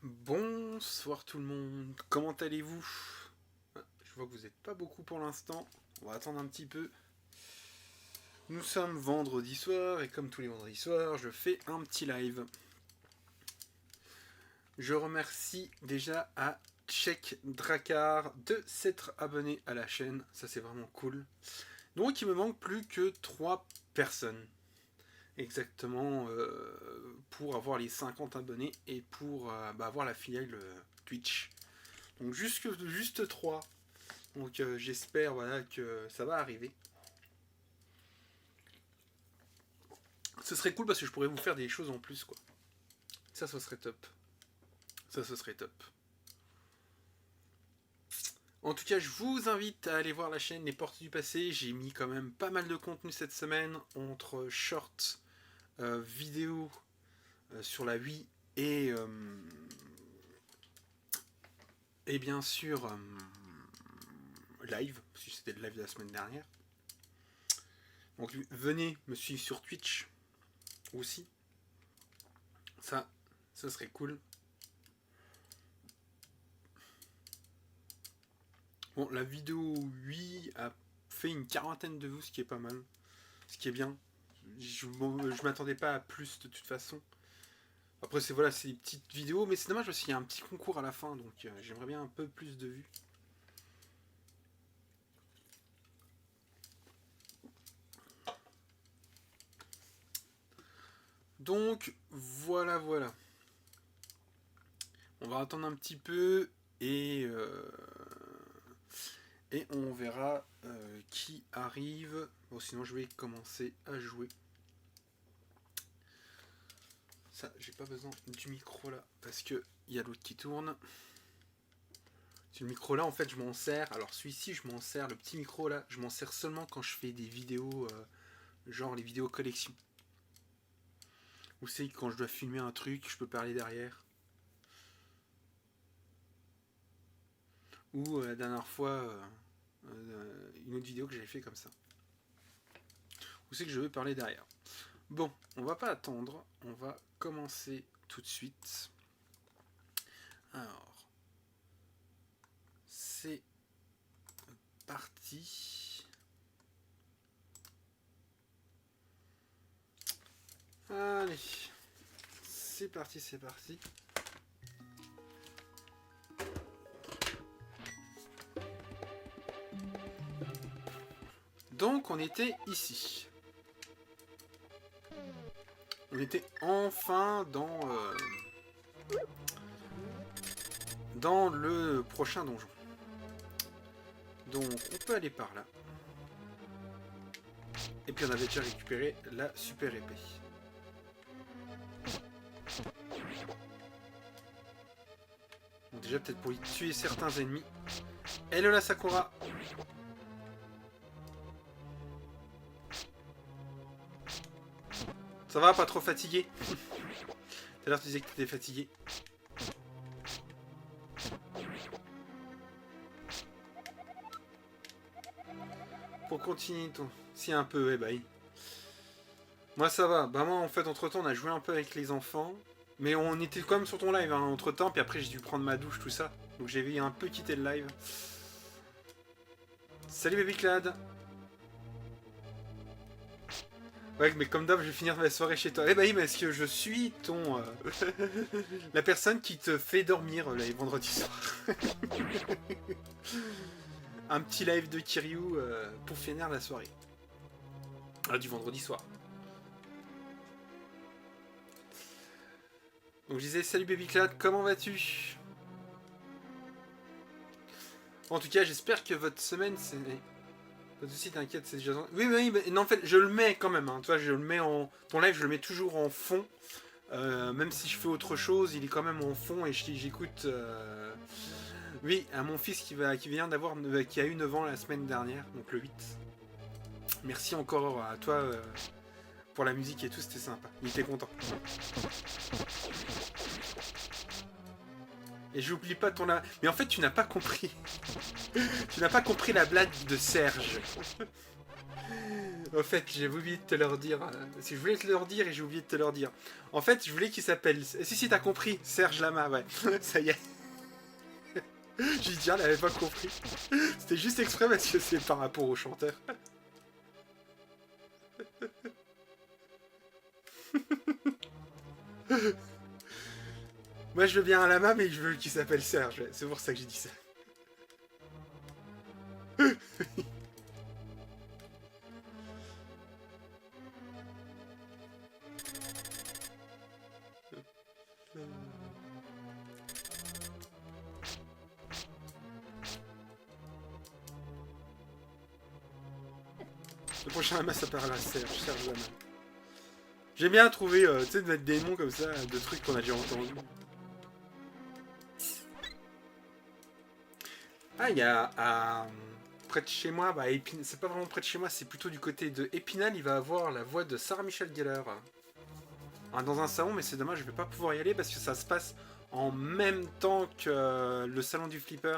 Bonsoir tout le monde, comment allez-vous? Je vois que vous n'êtes pas beaucoup pour l'instant, on va attendre un petit peu. Nous sommes vendredi soir et comme tous les vendredis soirs, je fais un petit live. Je remercie déjà à Check Drakkar de s'être abonné à la chaîne, ça c'est vraiment cool. Donc il me manque plus que 3 personnes exactement pour avoir les 50 abonnés et pour avoir la filiale Twitch. Donc juste 3. Donc j'espère voilà, que ça va arriver. Ce serait cool parce que je pourrais vous faire des choses en plus quoi. Ça ce serait top. Ça ce serait top. En tout cas, je vous invite à aller voir la chaîne Les Portes du Passé. J'ai mis quand même pas mal de contenu cette semaine entre shorts, vidéos sur la Wii et bien sûr live, parce que c'était le live de la semaine dernière. Donc venez me suivre sur Twitch aussi. Ça serait cool. Bon, la vidéo 8 a fait une quarantaine de vues, ce qui est pas mal. Ce qui est bien. Je m'attendais pas à plus de toute façon. Après, c'est voilà, c'est des petites vidéos, mais c'est dommage parce qu'il y a un petit concours à la fin, donc j'aimerais bien un peu plus de vues. Donc, voilà. On va attendre un petit peu et on verra qui arrive. Bon, sinon, je vais commencer à jouer. Ça, j'ai pas besoin du micro là parce que il y a l'autre qui tourne. Ce micro là, en fait, je m'en sers. Alors, celui-ci, je m'en sers. Le petit micro là, je m'en sers seulement quand je fais des vidéos, genre les vidéos collection. Ou c'est quand je dois filmer un truc, je peux parler derrière. Ou la dernière fois, une autre vidéo que j'avais fait comme ça. Ou c'est que je veux parler derrière. Bon, on va pas attendre, on va commencer tout de suite. Alors, c'est parti. Allez, c'est parti. Donc on était ici. On était enfin dans le prochain donjon. Donc on peut aller par là. Et puis on avait déjà récupéré la super épée. Donc déjà peut-être pour y tuer certains ennemis. Hello la Sakura. Ça va, pas trop fatigué? Tout à l'heure tu disais que tu étais fatigué. Pour continuer ton... Si un peu, bah oui. Moi ça va. Bah moi en fait entre temps on a joué un peu avec les enfants. Mais on était quand même sur ton live hein, entre temps. Puis après j'ai dû prendre ma douche tout ça. Donc j'ai un peu quitté le live. Salut Babyclad. Ouais, mais comme d'hab, je vais finir ma soirée chez toi. Eh bah oui, parce que je suis la personne qui te fait dormir les vendredis soirs. Un petit live de Kiryu pour finir la soirée. Ah, du vendredi soir. Donc je disais, salut Babyclad, comment vas-tu? En tout cas, j'espère que votre semaine, c'est... Pas de soucis, t'inquiète, c'est déjà... Oui, mais non, en fait, je le mets quand même. Hein. Tu vois, je le mets en... Ton live, je le mets toujours en fond. Même si je fais autre chose, il est quand même en fond et j'écoute... Oui, à mon fils qui vient d'avoir... qui a eu 9 ans la semaine dernière, donc le 8. Merci encore à toi pour la musique et tout, c'était sympa. Il était content. Et j'oublie pas ton... Mais en fait, tu n'as pas compris. Tu n'as pas compris la blague de Serge. En fait, j'ai oublié de te leur dire. Parce que je voulais te leur dire et j'ai oublié de te leur dire. En fait, je voulais qu'il s'appelle. Si, t'as compris. Serge Lama, ouais. Ça y est. J'ai dit, elle n'avait pas compris. C'était juste exprès parce que c'est par rapport au chanteur. Moi, je veux bien un Lama, mais je veux qu'il s'appelle Serge. C'est pour ça que j'ai dit ça. Le prochain Lama s'appellera Serge Lama. J'aime bien trouver, tu sais, de mettre des noms comme ça, de trucs qu'on a déjà entendus. Ah, il y a près de chez moi, bah, c'est pas vraiment près de chez moi, c'est plutôt du côté de Épinal, il va avoir la voix de Sarah Michelle Gellar. Dans un salon, mais c'est dommage, je vais pas pouvoir y aller parce que ça se passe en même temps que le salon du flipper.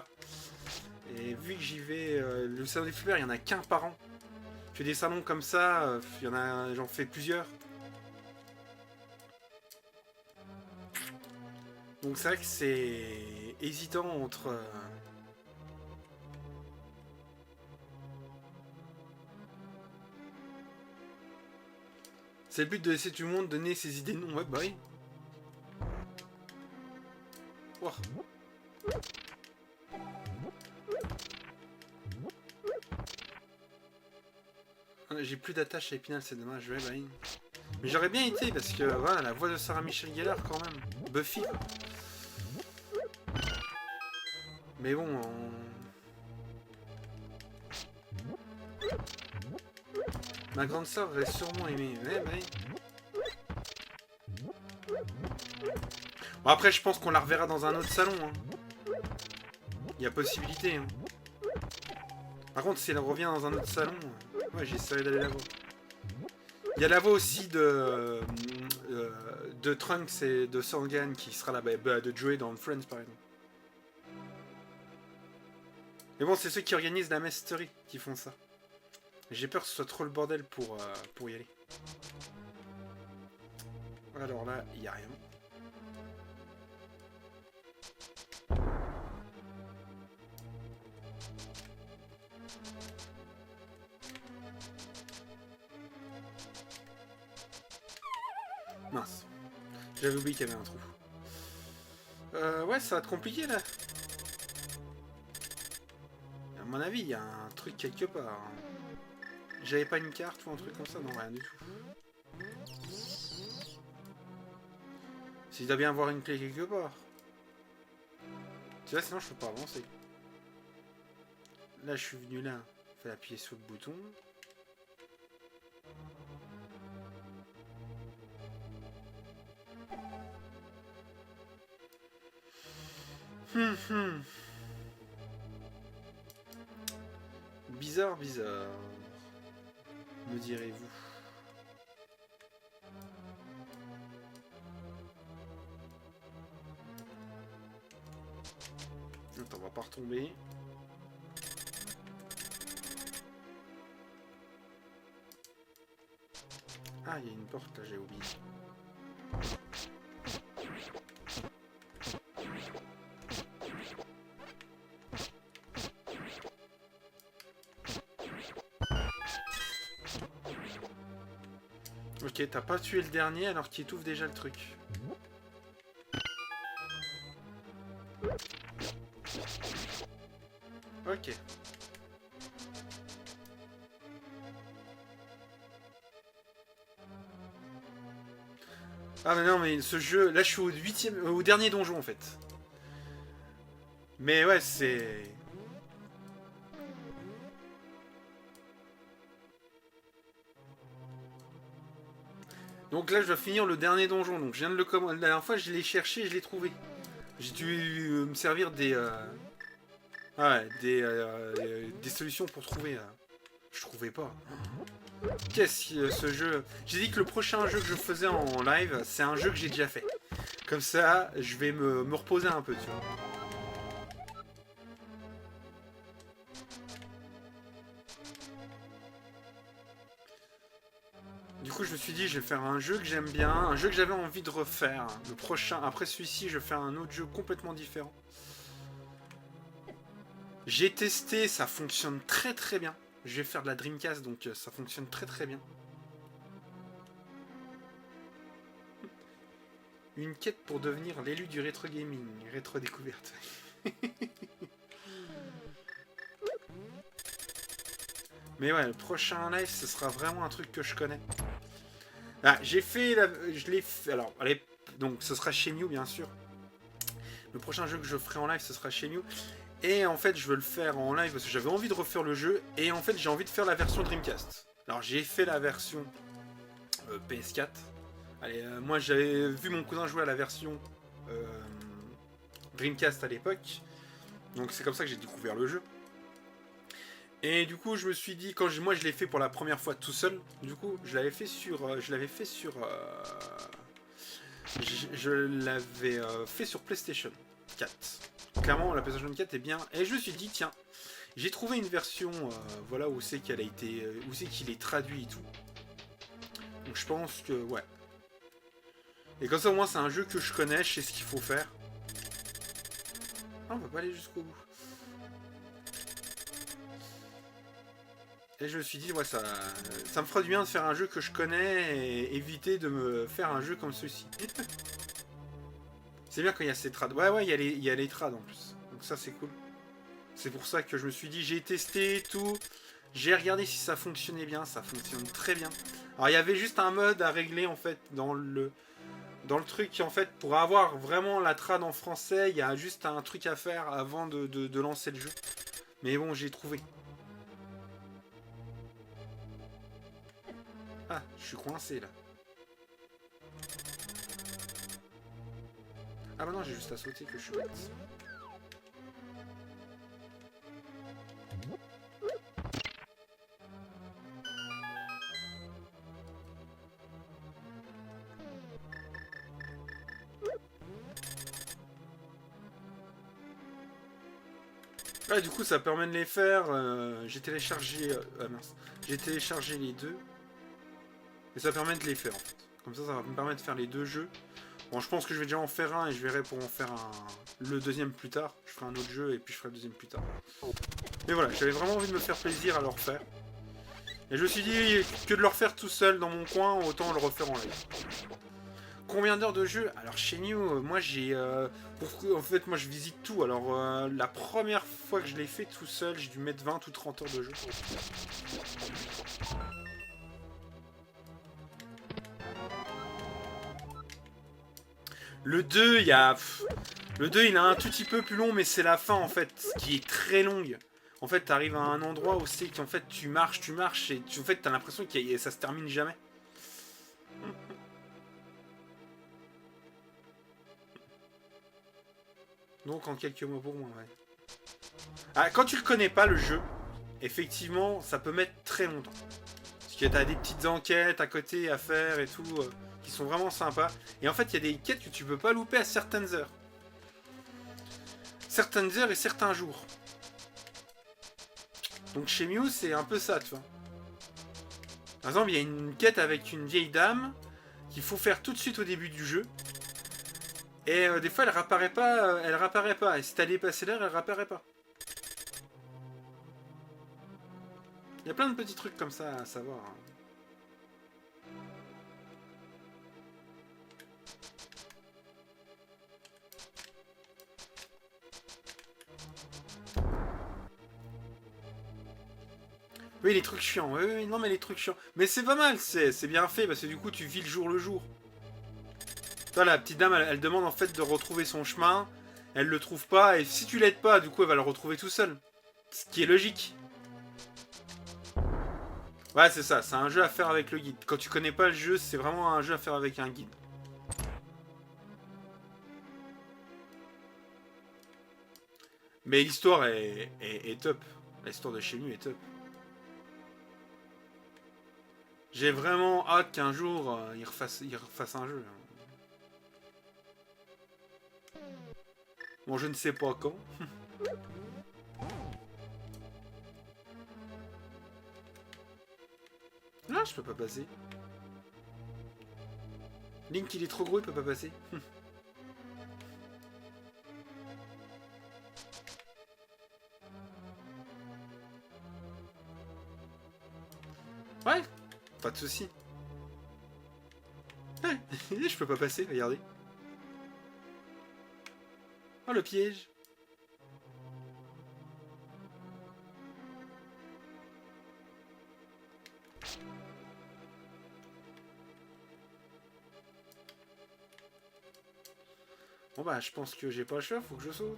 Et vu que j'y vais, le salon du flipper, il y en a qu'un par an. Je fais des salons comme ça, j'en fais plusieurs. Donc c'est vrai que c'est hésitant entre... C'est le but de laisser tout le monde donner ses idées de nom. Ouais, bah oui. Wow. J'ai plus d'attache à Épinal, c'est dommage. Ouais, bah oui. Mais j'aurais bien été parce que voilà, la voix de Sarah Michelle Gellar quand même. Buffy. Mais bon, ma grande sœur aurait sûrement aimé. Ouais, bah oui. Bon, après, je pense qu'on la reverra dans un autre salon. Hein. Il y a possibilité. Hein. Par contre, si elle revient dans un autre salon, ouais, j'essaierai d'aller la voir. Il y a la voix aussi de Trunks et de Sangan qui sera là-bas, de Joey dans Friends par exemple. Mais bon, c'est ceux qui organisent la Mastery qui font ça. J'ai peur que ce soit trop le bordel pour y aller. Alors là, il n'y a rien. Mince. J'avais oublié qu'il y avait un trou. Ouais, ça va être compliqué là. À mon avis, il y a un truc quelque part. J'avais pas une carte ou un truc comme ça? Non, rien du tout. S'il doit bien avoir une clé quelque part. Tu vois, sinon je peux pas avancer. Là, je suis venu là. Il faut appuyer sur le bouton. Bizarre, bizarre. Me direz-vous. Attends, on va pas retomber. Ah, il y a une porte là, j'ai oublié. Ok, t'as pas tué le dernier alors qu'il étouffe déjà le truc. Ok. Ah mais non, mais ce jeu... Là, je suis au dernier donjon, en fait. Mais ouais, c'est... Donc là, je dois finir le dernier donjon. Donc je viens de le commander. La dernière fois, je l'ai cherché et je l'ai trouvé. J'ai dû me servir des... Ouais, des solutions pour trouver... Je trouvais pas. Qu'est-ce que ce jeu... J'ai dit que le prochain jeu que je faisais en live, c'est un jeu que j'ai déjà fait. Comme ça, je vais me reposer un peu, tu vois. suis dit, je vais faire un jeu que j'aime bien, un jeu que j'avais envie de refaire. Le prochain, après celui-ci, je vais faire un autre jeu complètement différent. J'ai testé, ça fonctionne très très bien. Je vais faire de la Dreamcast, donc ça fonctionne très très bien. Une quête pour devenir l'élu du rétro gaming, rétro découverte. Mais ouais, le prochain live, ce sera vraiment un truc que je connais. Ah, j'ai fait, je l'ai fait. Alors, allez, donc ce sera chez Mew, bien sûr. Le prochain jeu que je ferai en live, ce sera chez Mew. Et en fait, je veux le faire en live parce que j'avais envie de refaire le jeu. Et en fait, j'ai envie de faire la version Dreamcast. Alors, j'ai fait la version PS4. Allez, moi, j'avais vu mon cousin jouer à la version Dreamcast à l'époque. Donc, c'est comme ça que j'ai découvert le jeu. Et du coup, je me suis dit, moi je l'ai fait pour la première fois tout seul, du coup, je l'avais fait sur. Je l'avais fait sur PlayStation 4. Clairement, la PlayStation 4 est bien. Et je me suis dit, tiens, j'ai trouvé une version, voilà, où c'est qu'elle a été. Où c'est qu'il est traduit et tout. Donc je pense que, ouais. Et comme ça, au moins, c'est un jeu que je connais, je sais ce qu'il faut faire. Ah, on va pas aller jusqu'au bout. Et je me suis dit, ouais, ça me fera du bien de faire un jeu que je connais et éviter de me faire un jeu comme ceci. C'est bien quand il y a ces trades. Ouais, ouais, il y a les trades en plus. Donc ça, c'est cool. C'est pour ça que je me suis dit, j'ai testé tout. J'ai regardé si ça fonctionnait bien. Ça fonctionne très bien. Alors, il y avait juste un mode à régler, en fait, dans le truc, en fait, pour avoir vraiment la trad en français, il y a juste un truc à faire avant de lancer le jeu. Mais bon, j'ai trouvé. Ah, je suis coincé là. Ah bah non, j'ai juste à sauter que je suis bête. Ah, du coup, ça permet de les faire. J'ai téléchargé. Ah mince. J'ai téléchargé les deux. Et ça permet de les faire en fait. Comme ça va me permettre de faire les deux jeux. Bon, je pense que je vais déjà en faire un et je verrai pour en faire le deuxième plus tard. Je ferai un autre jeu et puis je ferai le deuxième plus tard. Mais voilà, j'avais vraiment envie de me faire plaisir à le refaire. Et je me suis dit que de le refaire tout seul dans mon coin, autant le refaire en live. Combien d'heures de jeu? Alors chez New, moi j'ai... en fait, moi je visite tout. Alors la première fois que je l'ai fait tout seul, j'ai dû mettre 20 ou 30 heures de jeu. Le 2, il y a... Le 2, il est un tout petit peu plus long, mais c'est la fin, en fait, qui est très longue. En fait, t'arrives à un endroit où c'est qu'en fait, tu marches, et en fait, t'as l'impression que ça se termine jamais. Donc, en quelques mots pour moi, ouais. Ah, quand tu le connais pas, le jeu, effectivement, ça peut mettre très longtemps. Parce que t'as des petites enquêtes à côté à faire et tout, qui sont vraiment sympas. Et en fait, il y a des quêtes que tu peux pas louper à certaines heures. Certaines heures et certains jours. Donc chez Mew, c'est un peu ça, tu vois. Par exemple, il y a une quête avec une vieille dame qu'il faut faire tout de suite au début du jeu. Et des fois, elle réapparaît pas. Et si t'as dépassé l'heure, elle réapparaît pas. Il y a plein de petits trucs comme ça à savoir. Oui, les trucs chiants. Oui, non, mais les trucs chiants. Mais c'est pas mal, c'est bien fait, parce que du coup, tu vis le jour. Toi, la petite dame, elle demande en fait de retrouver son chemin. Elle le trouve pas, et si tu l'aides pas, du coup, elle va le retrouver tout seul. Ce qui est logique. Ouais, c'est ça, c'est un jeu à faire avec le guide. Quand tu connais pas le jeu, c'est vraiment un jeu à faire avec un guide. Mais l'histoire est top. L'histoire de chez lui est top. J'ai vraiment hâte qu'un jour, il refasse un jeu. Bon, je ne sais pas quand. Là, je peux pas passer. Link, il est trop gros, il peut pas passer. Ouais, pas de soucis. Ouais, je peux pas passer, regardez. Oh, le piège. Bon bah, je pense que j'ai pas le choix, faut que je saute.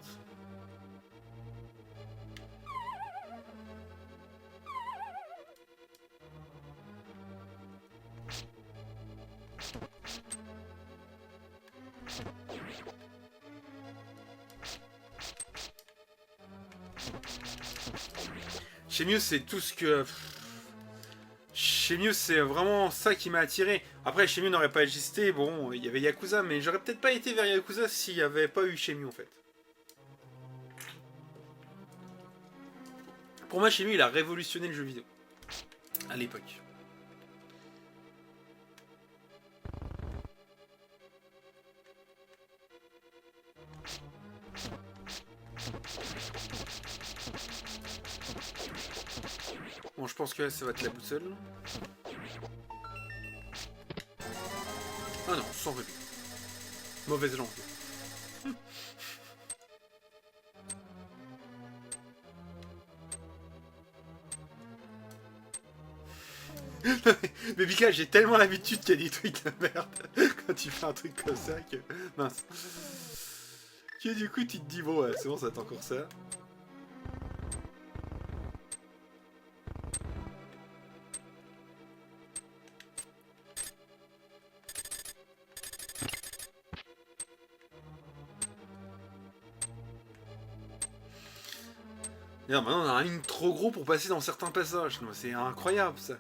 Shenmue, c'est tout ce que... Shenmue, c'est vraiment ça qui m'a attiré. Après, Shenmue n'aurait pas existé, bon, il y avait Yakuza, mais j'aurais peut-être pas été vers Yakuza s'il n'y avait pas eu Shenmue, en fait. Pour moi, Shenmue, il a révolutionné le jeu vidéo. À l'époque. Bon, je pense que là, ça va être la boussole. Ah non, sans rébut. Mauvaise langue. Mais Pika, j'ai tellement l'habitude qu'il y a des trucs de merde quand tu fais un truc comme ça que... Mince. Que du coup, tu te dis, bon, ouais, c'est bon, ça va être encore ça. D'ailleurs, maintenant, on a un ligne trop gros pour passer dans certains passages. C'est incroyable, ça.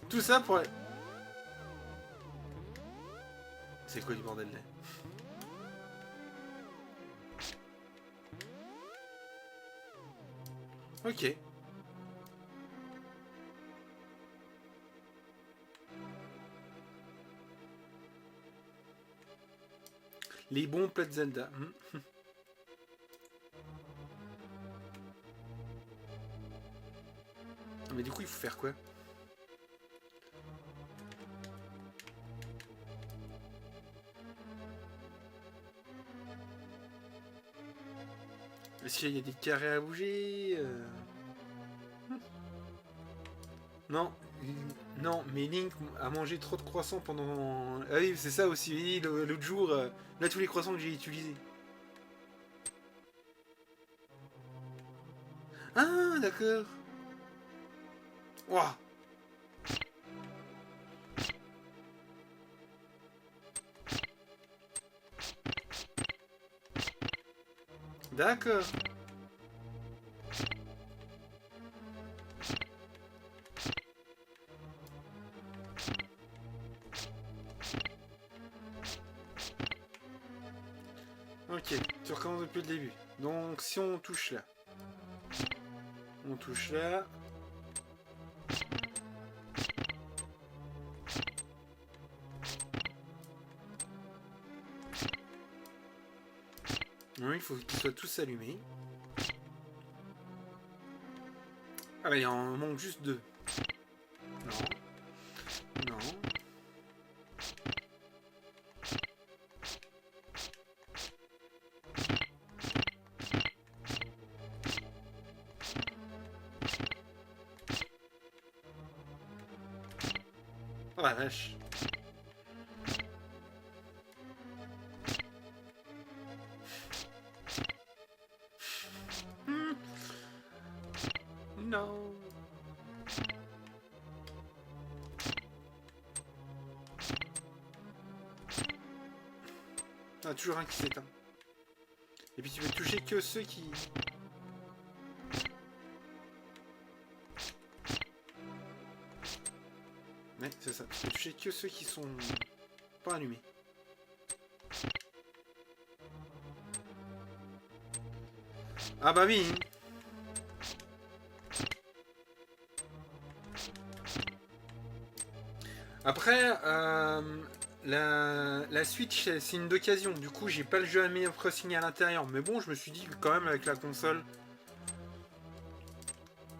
Tout ça pour... C'est quoi du bordel là? Ok. Les bons plats de Zelda. Mais du coup, il faut faire quoi? Est-ce qu'il y a des carrés à bouger Non. Non, mais Link a mangé trop de croissants pendant... Ah oui, c'est ça aussi. Oui, l'autre jour, là, tous les croissants que j'ai utilisés. Ah, d'accord. Ouah. D'accord. Ok, tu recommences depuis le début. Donc, si on touche là. On touche là. Oui, il faut qu'ils soient tous allumés. Ah bah, il en manque juste 2. Non. Non. Oh la vache. Non. Ah, toujours un qui s'éteint. Et puis tu peux toucher que ceux qui... Ouais, c'est ça. Tu peux toucher que ceux qui sont pas allumés. Ah bah oui. Après, la Switch, c'est une d'occasion. Du coup, j'ai pas le jeu Animal Crossing à l'intérieur. Mais bon, je me suis dit que quand même, avec la console...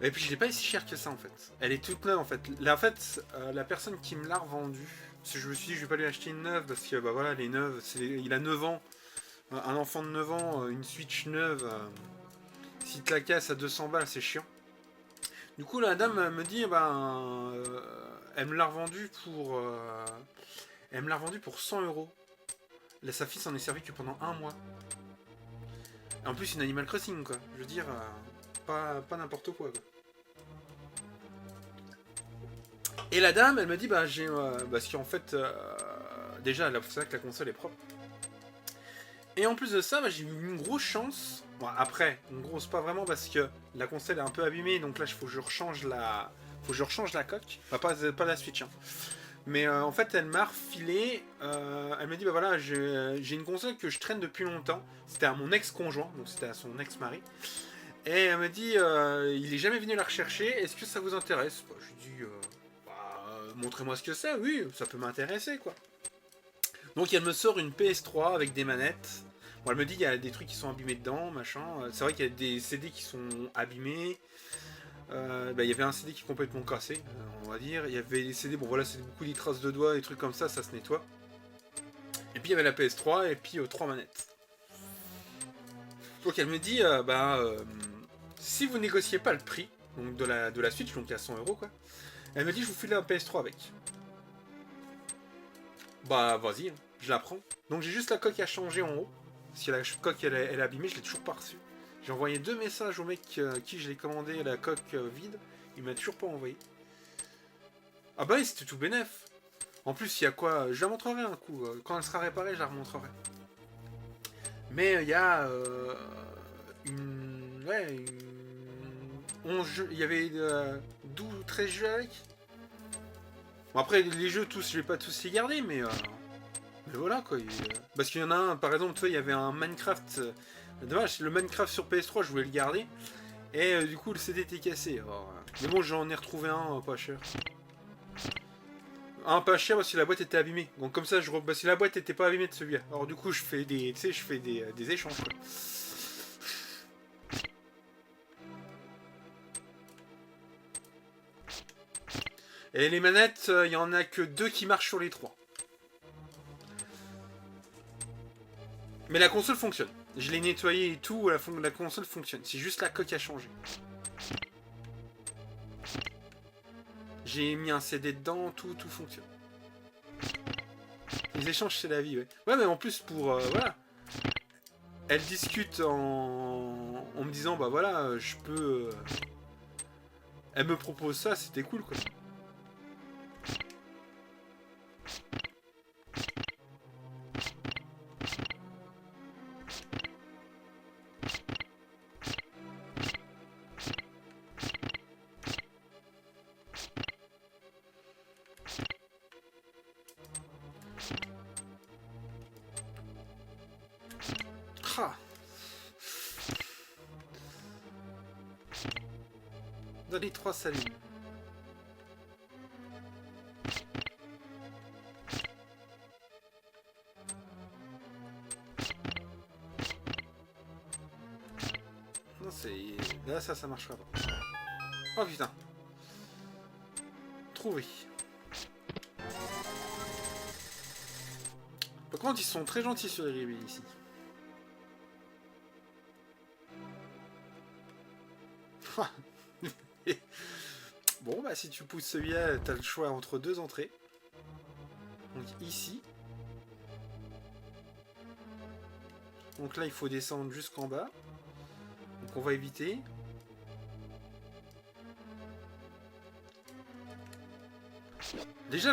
Et puis, je l'ai pas si cher que ça, en fait. Elle est toute neuve, en fait. Là, en fait, la personne qui me l'a revendue... Parce que je me suis dit que je vais pas lui acheter une neuve, parce que, bah voilà, les neuves, il a 9 ans. Un enfant de 9 ans, une Switch neuve... si tu la casses à 200 balles, c'est chiant. Du coup, la dame me dit, elle me l'a revendue pour... elle me l'a revendue pour 100 euros. Là, sa fille s'en est servi que pendant un mois. Et en plus, une Animal Crossing, quoi. Je veux dire, pas n'importe quoi, quoi. Et la dame, elle me dit, bah, j'ai... parce qu'en fait, déjà, c'est vrai que la console est propre. Et en plus de ça, bah, j'ai eu une grosse chance. Bon, après, une grosse pas vraiment, parce que la console est un peu abîmée, donc là, il faut que je rechange la coque. Enfin, pas la Switch, hein. Mais en fait, elle m'a refilé. Elle m'a dit, bah voilà, j'ai une console que je traîne depuis longtemps. C'était à mon ex-conjoint, donc c'était à son ex-mari. Et elle m'a dit, il est jamais venu la rechercher. Est-ce que ça vous intéresse? Bah, je lui ai dit, montrez-moi ce que c'est. Oui, ça peut m'intéresser, quoi. Donc elle me sort une PS3 avec des manettes. Bon, elle me dit, il y a des trucs qui sont abîmés dedans, machin. C'est vrai qu'il y a des CD qui sont abîmés. Il y avait un CD qui est complètement cassé, on va dire. Il y avait des CD, bon voilà, c'est beaucoup des traces de doigts, des trucs comme ça se nettoie. Et puis il y avait la PS3 et puis 3 manettes. Donc elle me dit, si vous négociez pas le prix donc de la Switch, donc à 100 euros quoi, elle me dit, je vous file la PS3 avec. Bah vas-y, hein, je la prends. Donc j'ai juste la coque à changer en haut. Si la coque elle est abîmée, je l'ai toujours pas reçue. J'ai envoyé 2 messages au mec qui je l'ai commandé la coque vide. Il m'a toujours pas envoyé. Ah bah oui, c'était tout bénef. En plus, il y a quoi? Je la montrerai un coup. Quand elle sera réparée, je la remontrerai. Mais il y a une... Ouais, une... 11 jeux. Il y avait 12 ou 13 jeux avec. Bon après, les jeux tous, je vais pas tous les garder, mais voilà quoi. Parce qu'il y en a un, par exemple, tu vois, il y avait un Minecraft... dommage, le Minecraft sur PS3, je voulais le garder. Et du coup, le CD était cassé. Alors, mais bon, j'en ai retrouvé un pas cher. Un pas cher parce que la boîte était abîmée. Donc comme ça, parce que la boîte était pas abîmée de celui-là. Alors du coup, je fais des, tu sais, je fais des échanges. Quoi. Et les manettes, il y en a que 2 qui marchent sur les 3. Mais la console fonctionne. Je l'ai nettoyée et tout, la console fonctionne. C'est juste la coque à changer. J'ai mis un CD dedans, tout fonctionne. Les échanges, c'est la vie, ouais. Ouais, mais en plus, pour... voilà. Elle discute en me disant, bah voilà, je peux... Elle me propose ça, c'était cool, quoi. Ah. Dans les 3 salines. Non, c'est... Là, ça marchera pas. Oh putain. Trouvé. Par contre, ils sont très gentils sur les rébellions ici. Bon, bah si tu pousses celui-là, t'as le choix entre 2 entrées. Donc ici. Donc là, il faut descendre jusqu'en bas. Donc on va éviter. Déjà,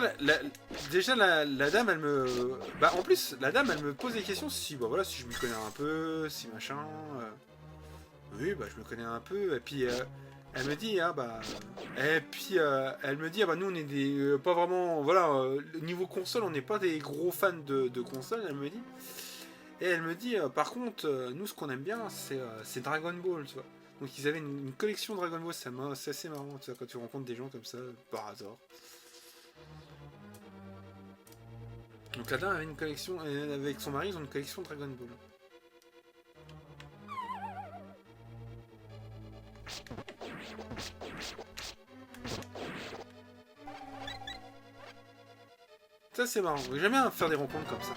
la dame, elle me... Bah, en plus, la dame, elle me pose des questions si, bah voilà, si je m'y connais un peu, si machin... Oui, bah, je me connais un peu, et puis... elle me dit, ah bah... Et puis, elle me dit, ah bah, nous, on est des... pas vraiment... Voilà, niveau console, on n'est pas des gros fans de console, elle me dit. Et elle me dit, par contre, nous, ce qu'on aime bien, c'est Dragon Ball, tu vois. Donc ils avaient une collection Dragon Ball, c'est assez marrant, tu vois, quand tu rencontres des gens comme ça, par hasard. Donc la dame avait une collection, avec son mari, ils ont une collection Dragon Ball. Ça c'est marrant, j'aime bien faire des rencontres comme ça.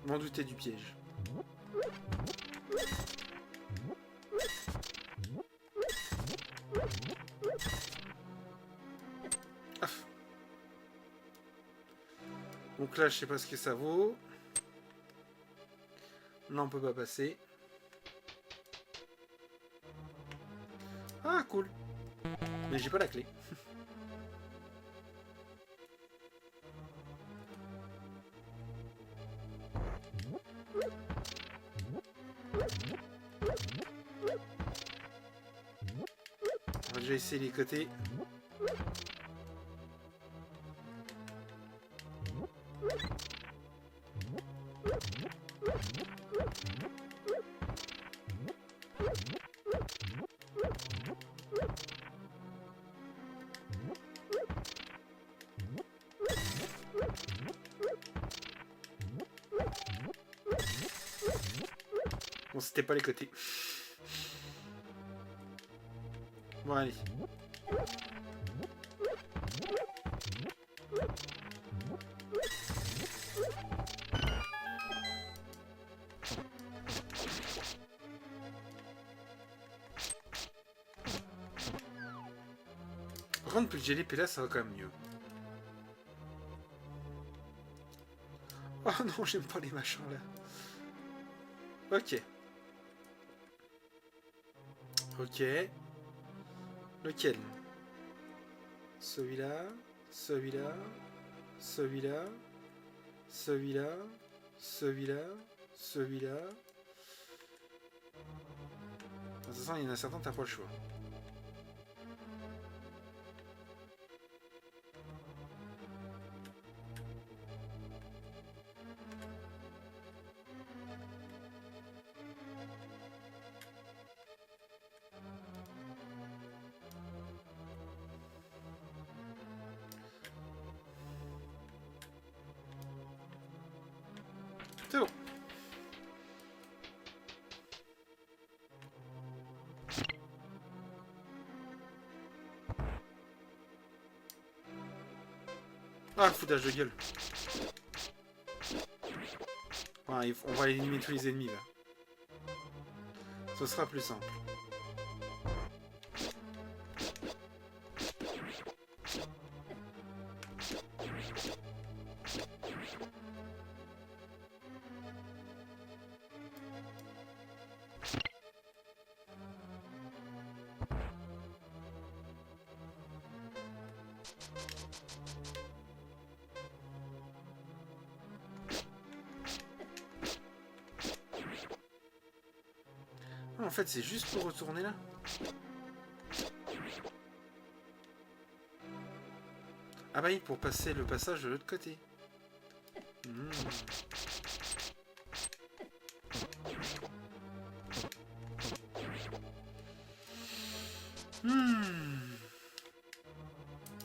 M'en doutais du piège. Ah. Donc là je sais pas ce que ça vaut. Là on peut pas passer. Ah cool. Mais j'ai pas la clé. On va déjà essayer les côtés. Bon, c'était pas les côtés. Bon, allez. Par contre, plus que j'ai l'épée là, ça va quand même mieux. Oh non, j'aime pas les machins là. Ok. Ok. Lequel? Celui-là, celui-là, celui-là, celui-là, celui-là, celui-là. De toute façon, il y en a certains, t'as pas le choix. C'est bon. Ah, foutage de gueule. Ouais, on va éliminer tous les ennemis là. Ce sera plus simple. Ah, en fait, c'est juste pour retourner là. Ah bah oui, pour passer le passage de l'autre côté.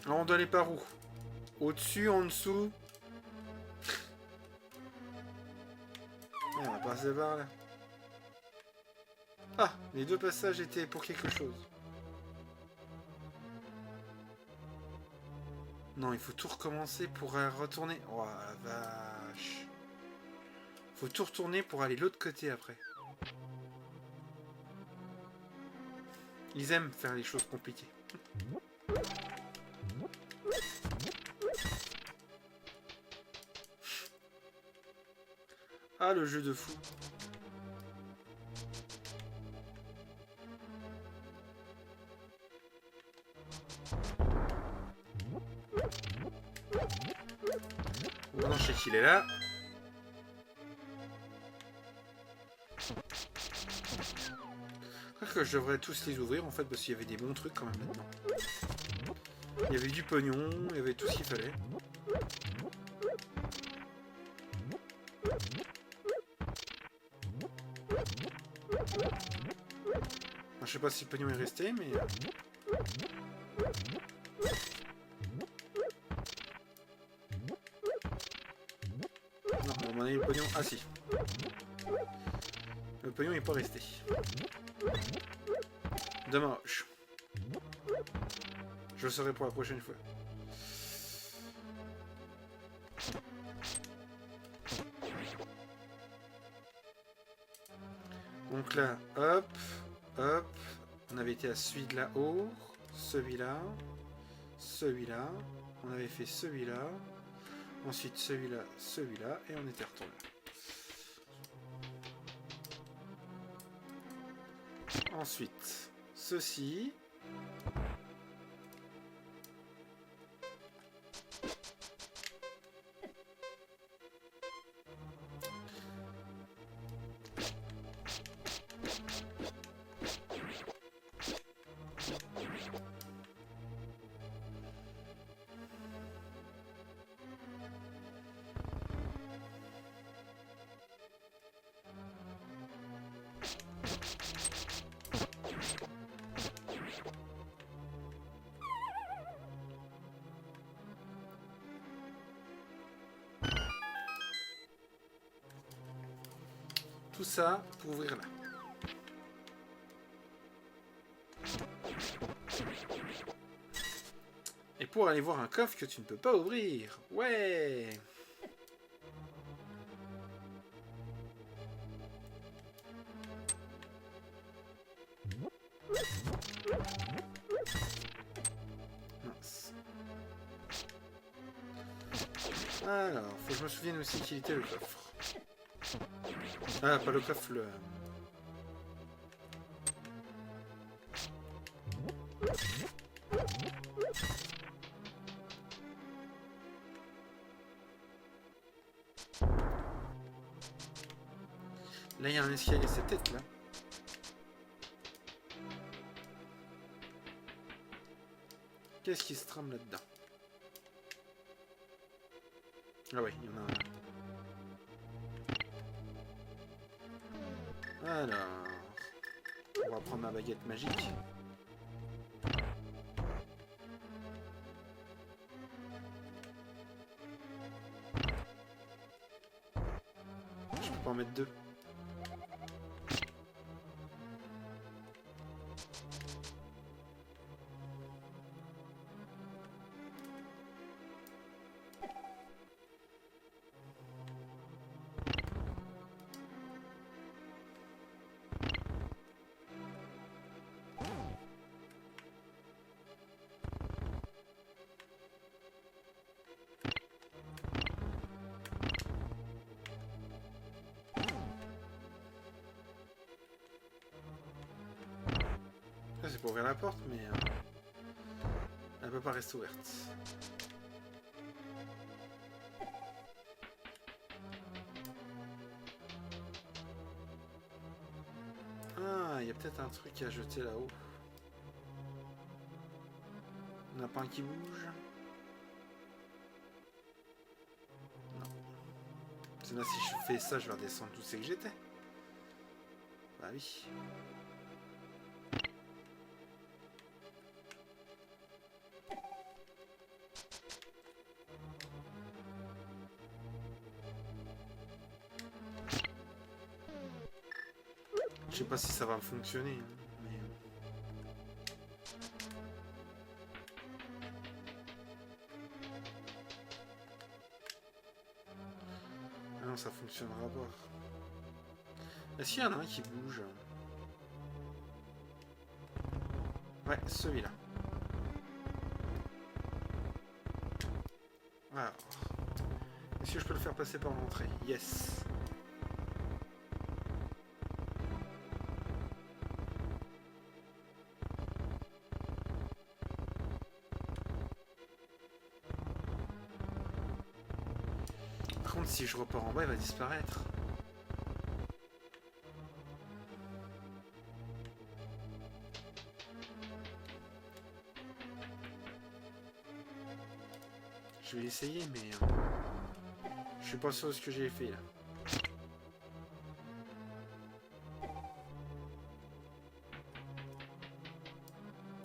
Alors on doit aller par où? Au-dessus, en dessous? On va passer par là. Ah, les deux passages étaient pour quelque chose. Non, il faut tout recommencer pour retourner. Oh la vache. Faut tout retourner pour aller de l'autre côté après. Ils aiment faire les choses compliquées. Ah, le jeu de fou. Maintenant, je sais qu'il est là. Je crois que je devrais tous les ouvrir en fait parce qu'il y avait des bons trucs quand même maintenant. Il y avait du pognon, il y avait tout ce qu'il fallait. Je sais pas si le pognon est resté, mais... Non, à un moment donné, le pognon... Ah si. Le pognon n'est pas resté. Dommage. Je le saurai pour la prochaine fois. Donc là, hop, hop. On avait été à celui de là-haut, celui-là, celui-là. On avait fait celui-là. Ensuite celui-là, celui-là. Et on était retourné. Ensuite, ceci. Tout ça pour ouvrir là. Et pour aller voir un coffre que tu ne peux pas ouvrir. Ouais. Mince. Alors, faut que je me souvienne aussi qu'il était le coffre. Ah, pas le coffre, le... Là, il y a un escalier, c'est peut-être là. Qu'est-ce qui se trame là-dedans? Ah ouais, il y en a un. Alors... On va prendre ma baguette magique. Je peux pas en mettre deux. C'est pour ouvrir la porte, mais elle peut pas rester ouverte. Ah, il y a peut-être un truc à jeter là-haut. On n'a pas un qui bouge? Non. Sinon, si je fais ça, je vais redescendre tout ce que j'étais. Bah oui. Je sais pas si ça va fonctionner, mais... Ah non, ça fonctionnera pas. Est-ce qu'il y en a un qui bouge? Ouais, celui-là. Alors... Est-ce que je peux le faire passer par l'entrée? Yes. Par contre, si je repars en bas, il va disparaître. je vais essayer, mais je suis pas sûr de ce que j'ai fait là.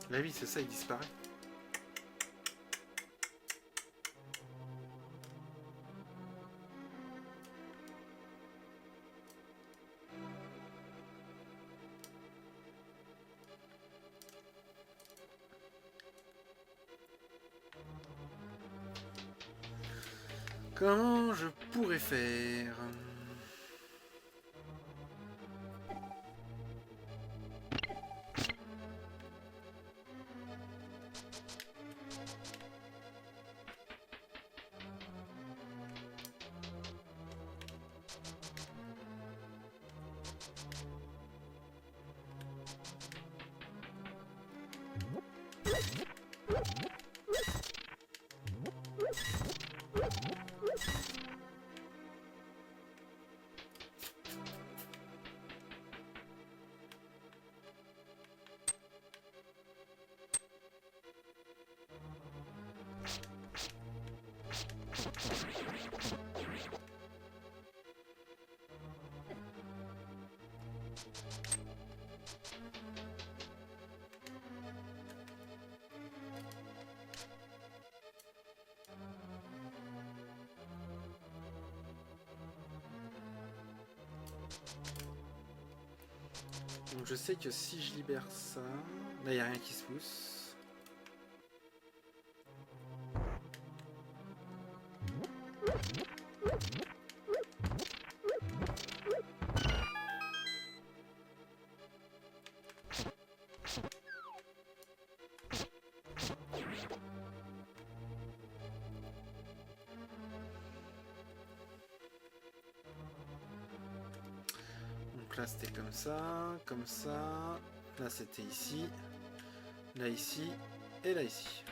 La vie, c'est ça, il disparaît. Comment je pourrais faire? Donc je sais que si je libère ça, là il n'y a rien qui se pousse. Donc là c'était comme ça, comme ça. Là c'était ici, là ici et là ici.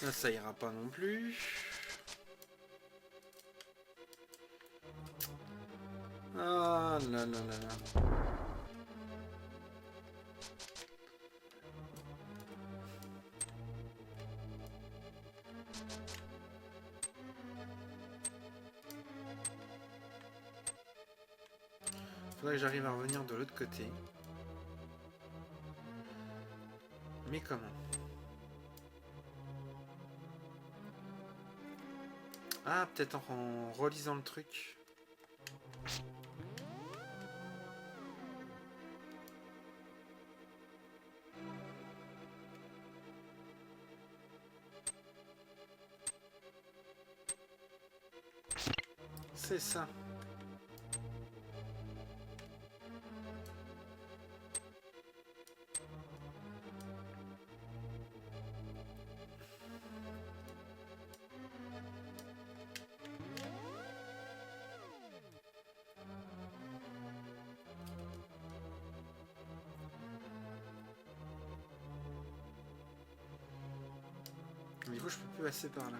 Là ça ira pas non plus. Ah là là là là. Faudrait que j'arrive à revenir de l'autre côté. Mais comment? Ah, peut-être en relisant le truc. C'est ça. Du coup, je peux plus passer par là.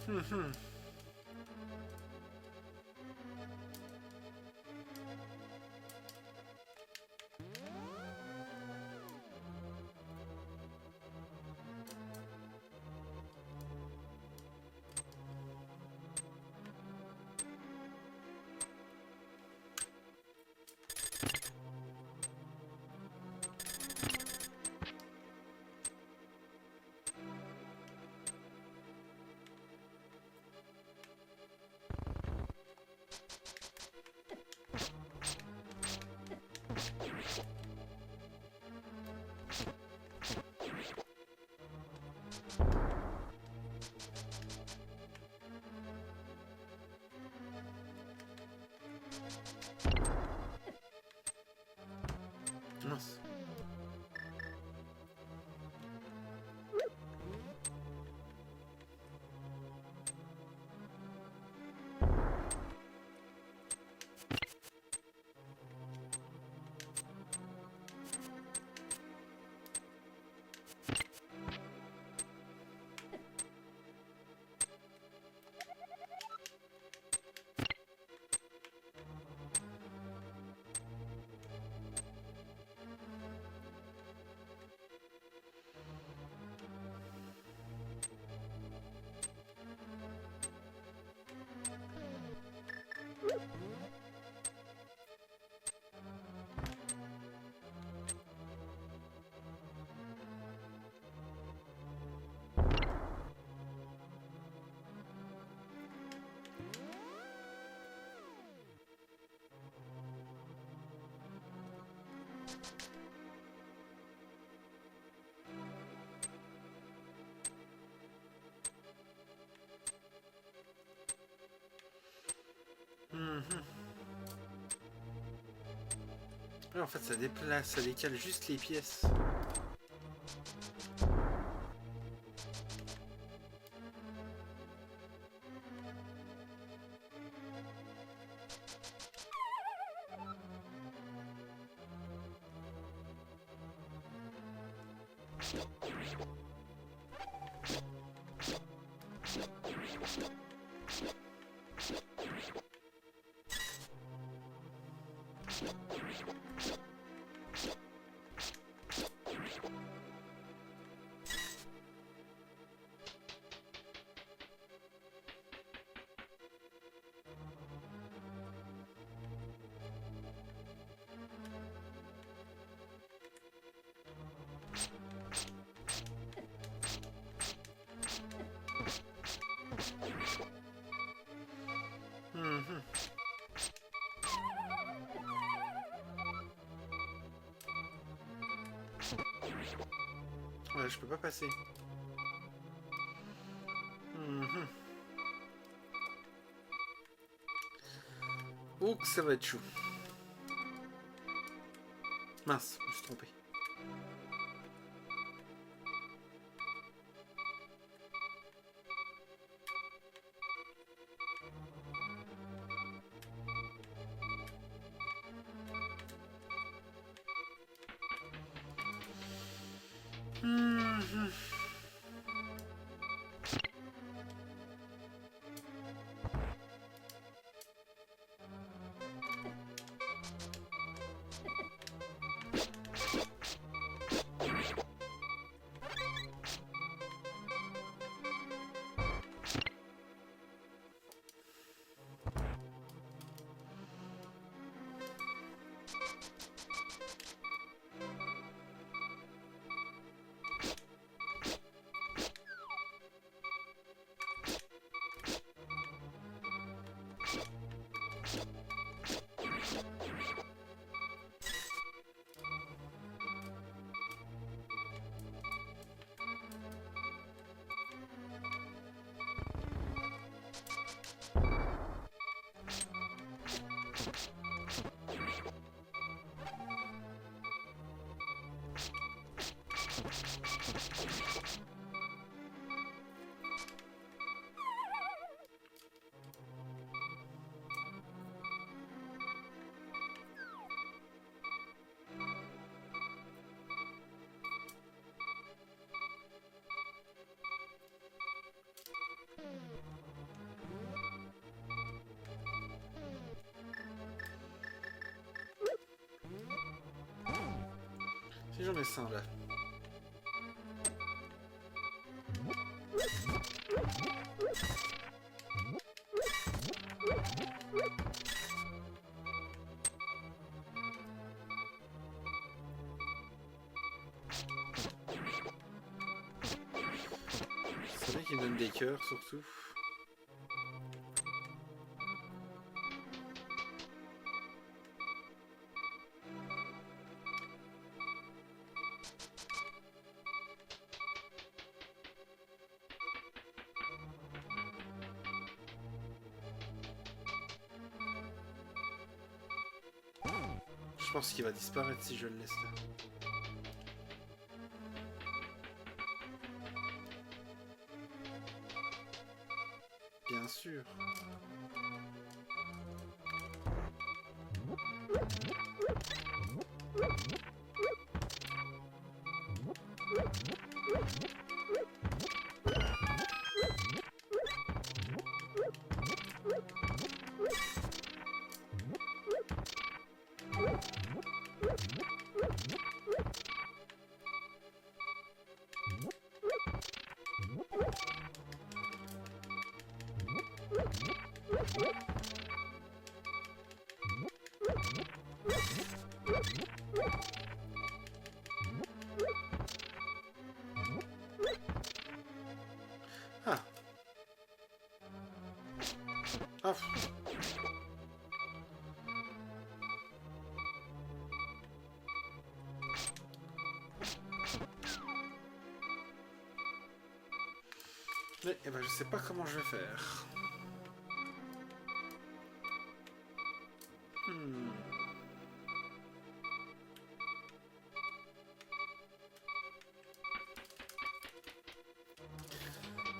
Mhm. Mince. Mhm. Ouais, en fait, ça déplace, ça décale juste les pièces. Mhm. Ouais, je peux pas passer. Mhm. Oh, que ça va être chou. Mince, je me suis trompé. Mhm. j'en ai 5 là. C'est vrai qu'il me donne des cœurs surtout. Je pense qu'il va disparaître si je le laisse là. Bien sûr. Ah. Ah. Mais eh ben, je sais pas comment je vais faire.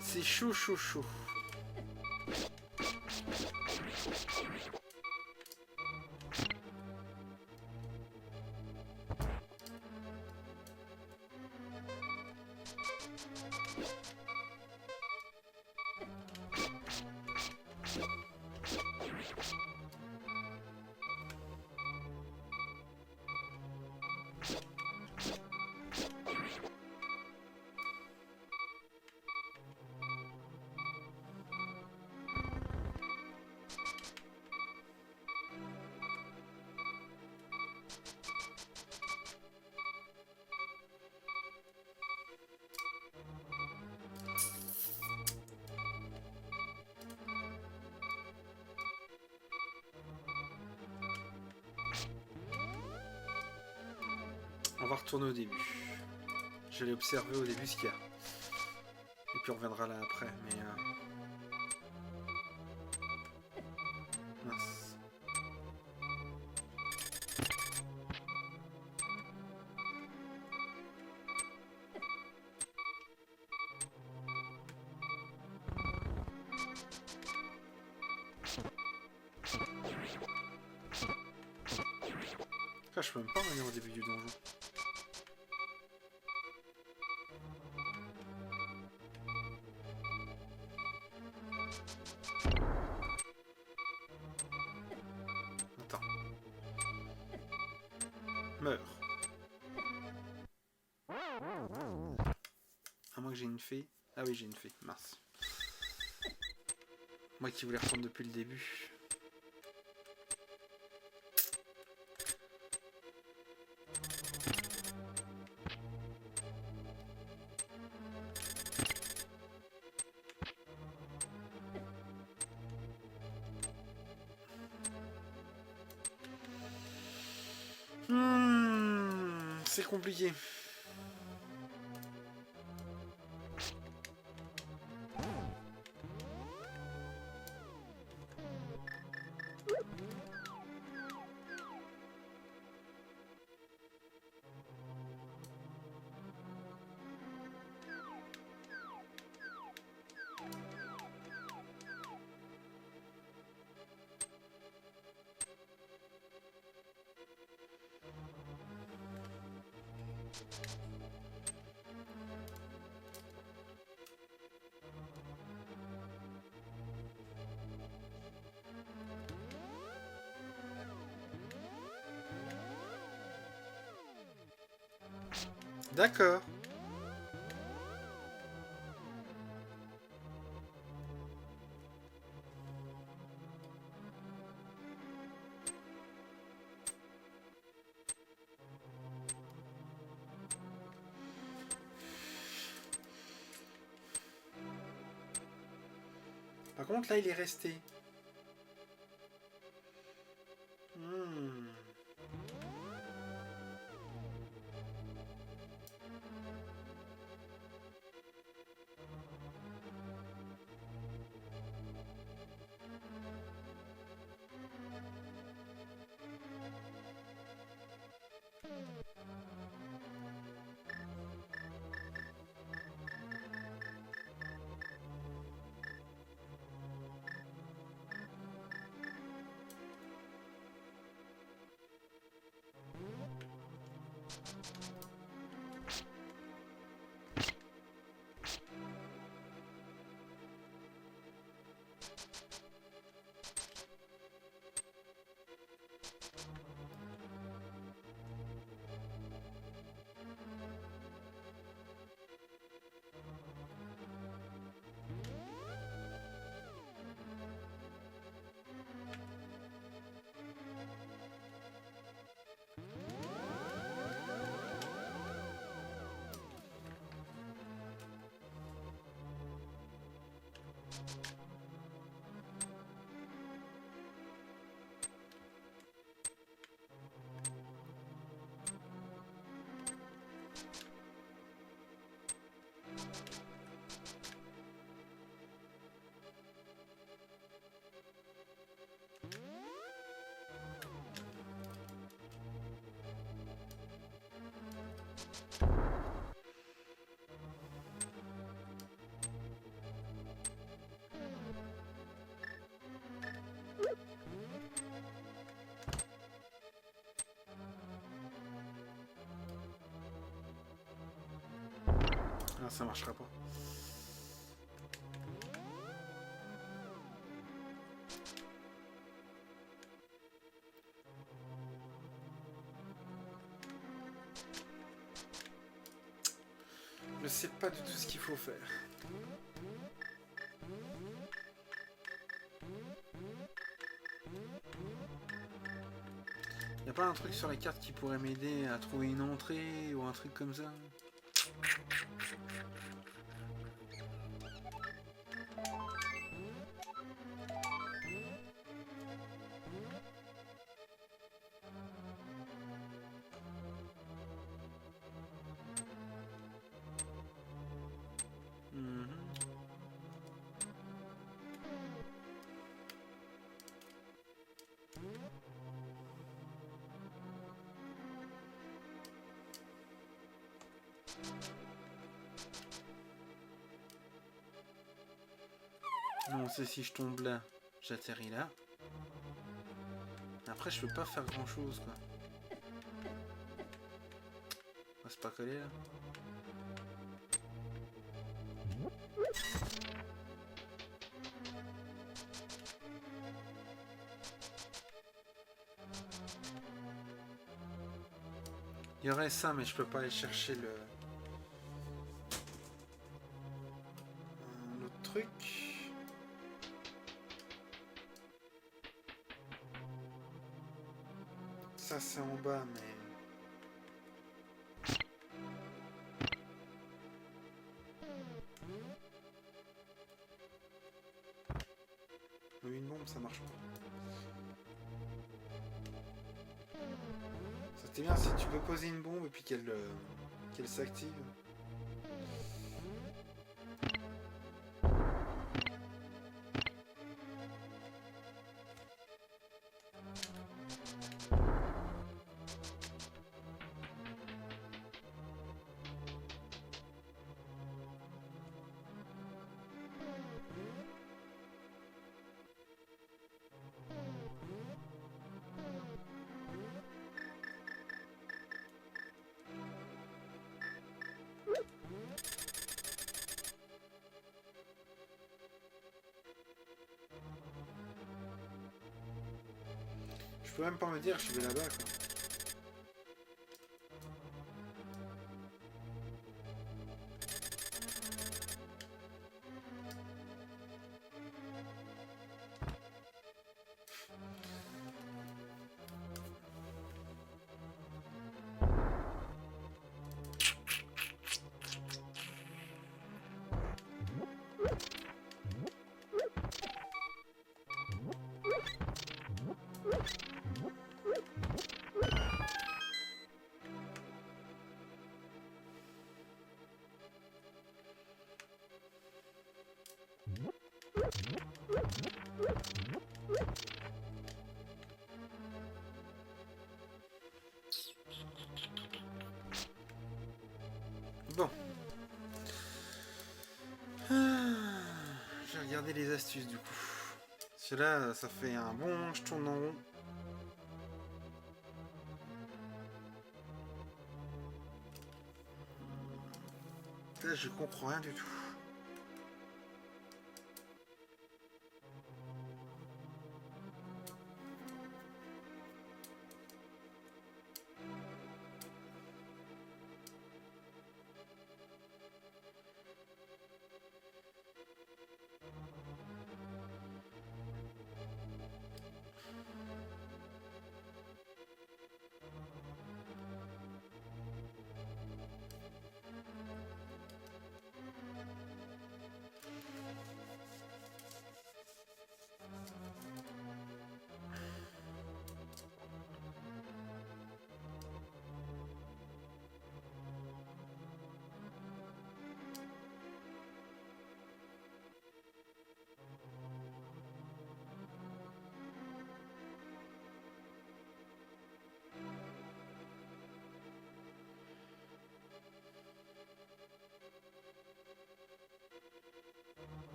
C'est chaud, chaud, chaud. On va retourner au début. J'allais observer au début ce qu'il y a. Et puis on reviendra là après, mais... Mince. Ah, je peux même pas revenir au début du donjon. Attends. Meurs. À moins que j'ai une fée. Ah oui, j'ai une fée. Mince. Moi qui voulais reprendre depuis le début. C'est compliqué. D'accord. Par contre, là, il est resté. Hmm. Ah, ça marchera pas. Je sais pas du tout ce qu'il faut faire. Y a pas un truc sur la carte qui pourrait m'aider à trouver une entrée ou un truc comme ça? Mhm. Non, c'est si je tombe là, j'atterris là. Après, je peux pas faire grand chose, quoi. On va se pas coller là. Il y aurait ça, mais je peux pas aller chercher l'autre truc. Ça, c'est en bas, mais... Une bombe, ça marche pas. Ça c'était bien si tu peux poser une bombe et puis qu'elle s'active. Je peux même pas me dire, je vais là-bas, quoi. les astuces du coup. Parce que là, ça fait un bon... Je tourne en rond. Là, je comprends rien du tout.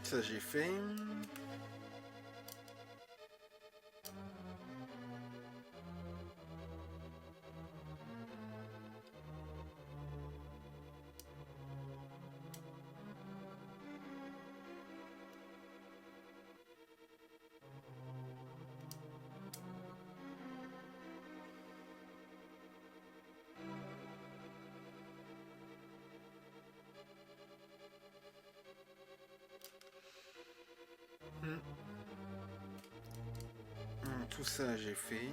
Ça j'ai fait. Tout ça j'ai fait.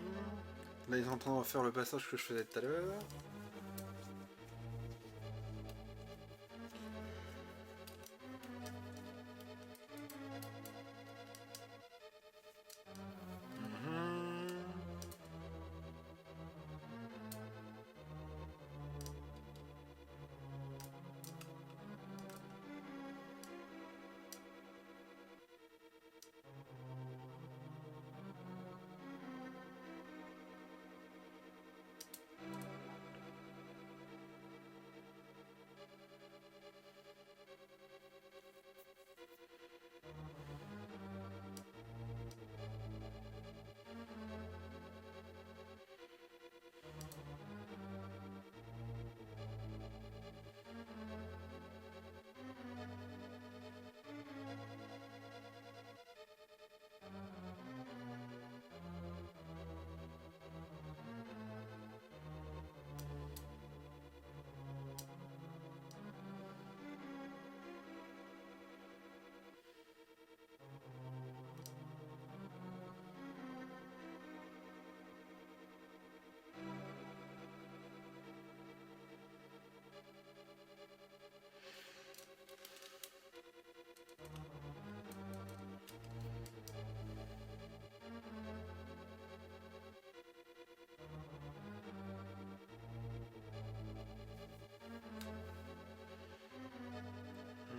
Là ils sont en train de refaire le passage que je faisais tout à l'heure.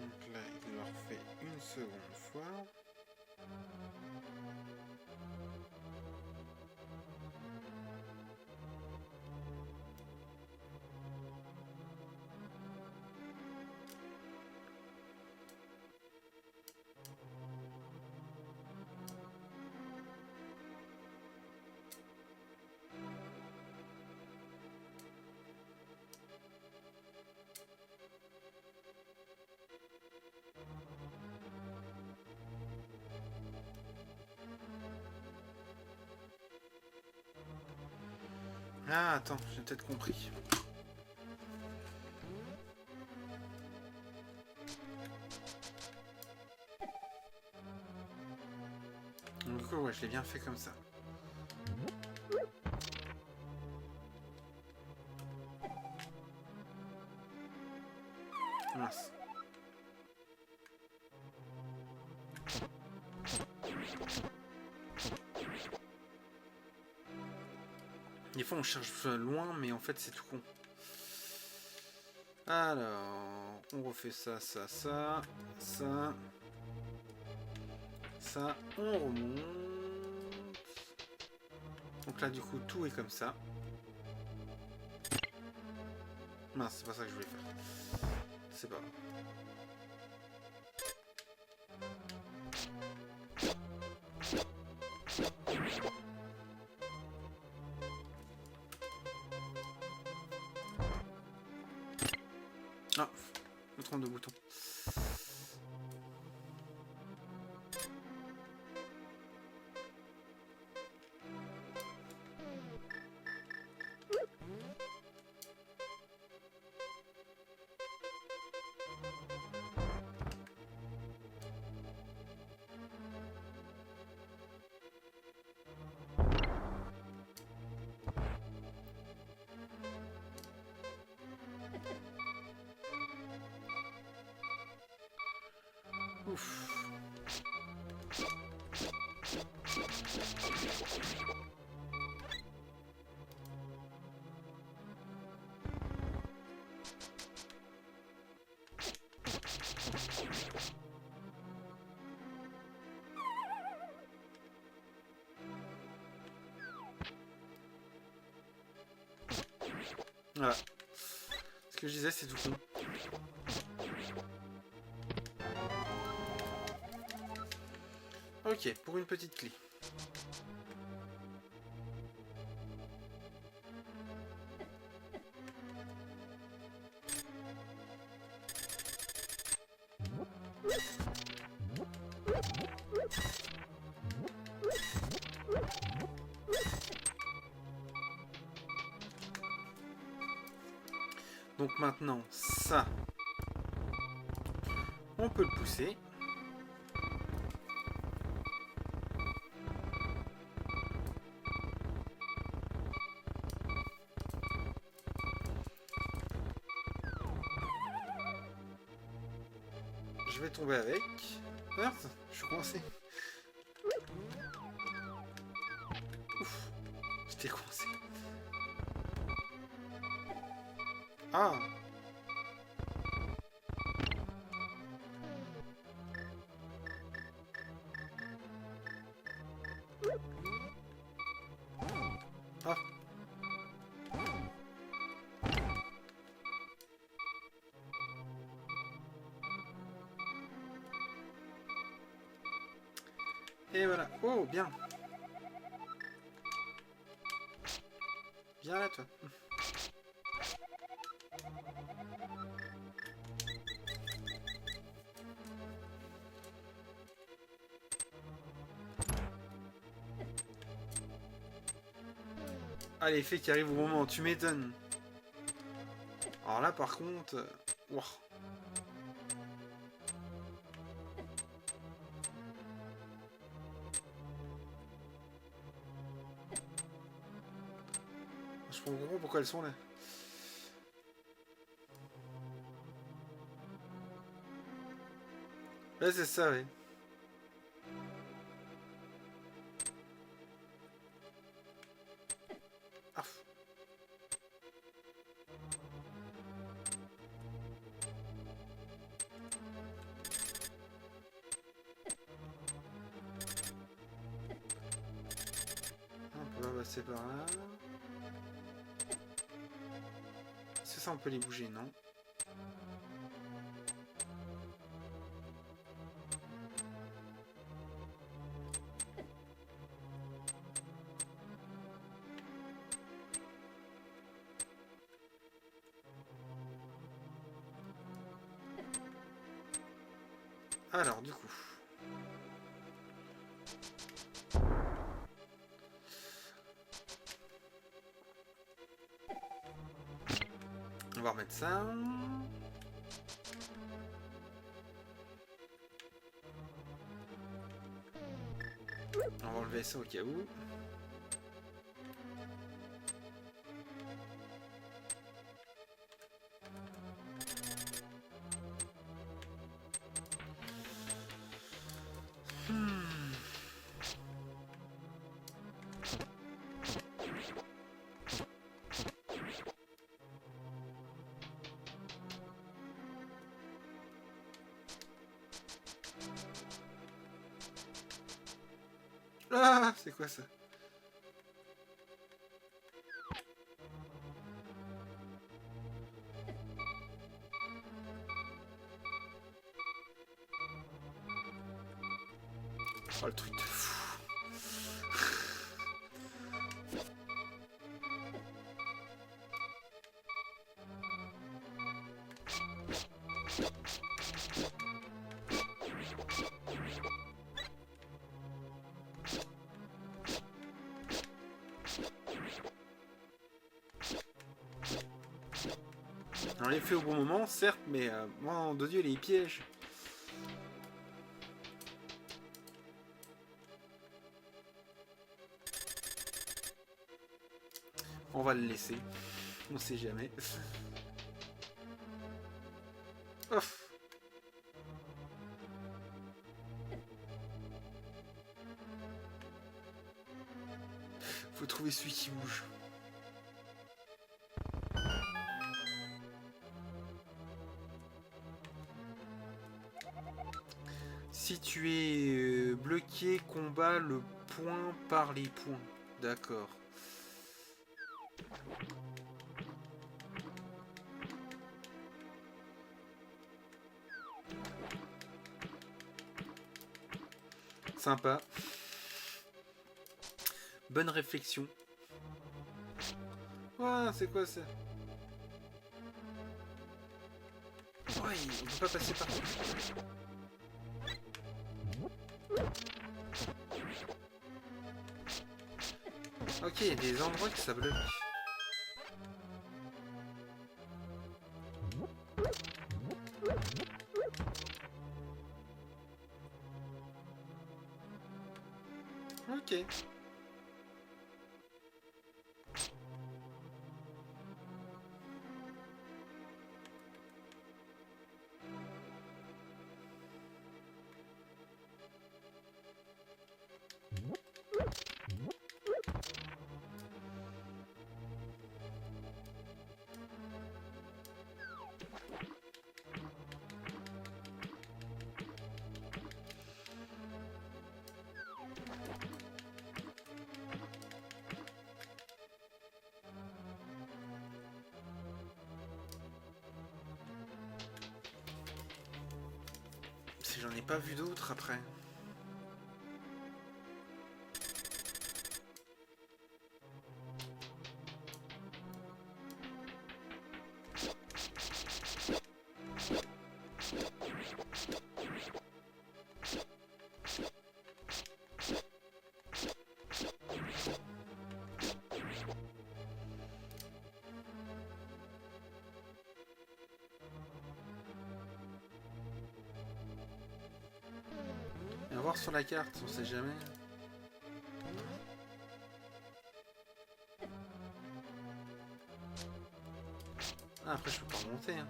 Donc là il le refait une seconde fois. Ah, attends, j'ai peut-être compris. Du coup, ouais, je l'ai bien fait comme ça. Mince. Des fois, on cherche loin, mais en fait, c'est tout con. Alors, on refait ça, ça, ça, ça. Ça, on remonte. Donc là, du coup, tout est comme ça. Mince, c'est pas ça que je voulais faire. C'est pas grave. Ah, je me trompe de bouton. Ouf. Voilà. Ce que je disais, c'est tout con. Ok, pour une petite clé. Donc maintenant, ça, on peut le pousser. Je vais tomber avec. Merde, je suis coincé. Ouf, j'étais coincé. Ah! Ah! Et voilà. Oh, bien. Viens là, toi. Ah, l'effet qui arrive au moment, tu m'étonnes. Alors là, par contre... Ouah. Je comprends pourquoi elles sont là. Là, c'est ça, oui. Ah. On peut passer par là. Est-ce que ça, on peut les bouger? Non. Alors, du coup... On va remettre ça. On va enlever ça au cas où. Ah, c'est quoi ça? Oh, le truc de fou. On l'a fait au bon moment, certes, mais mon Dieu, les pièges. On va le laisser. On sait jamais. Ouf. Faut trouver celui qui bouge. Si tu es bloqué, combat le point par les points. D'accord. Sympa. Bonne réflexion. Ouais, c'est quoi ça? Ouais, on peut pas passer par là. Ok, il y a des endroits que ça bloque. Ok. Si j'en ai pas vu d'autres après. Et on va voir sur la carte, on sait jamais. Ah, après je peux pas remonter. Hein.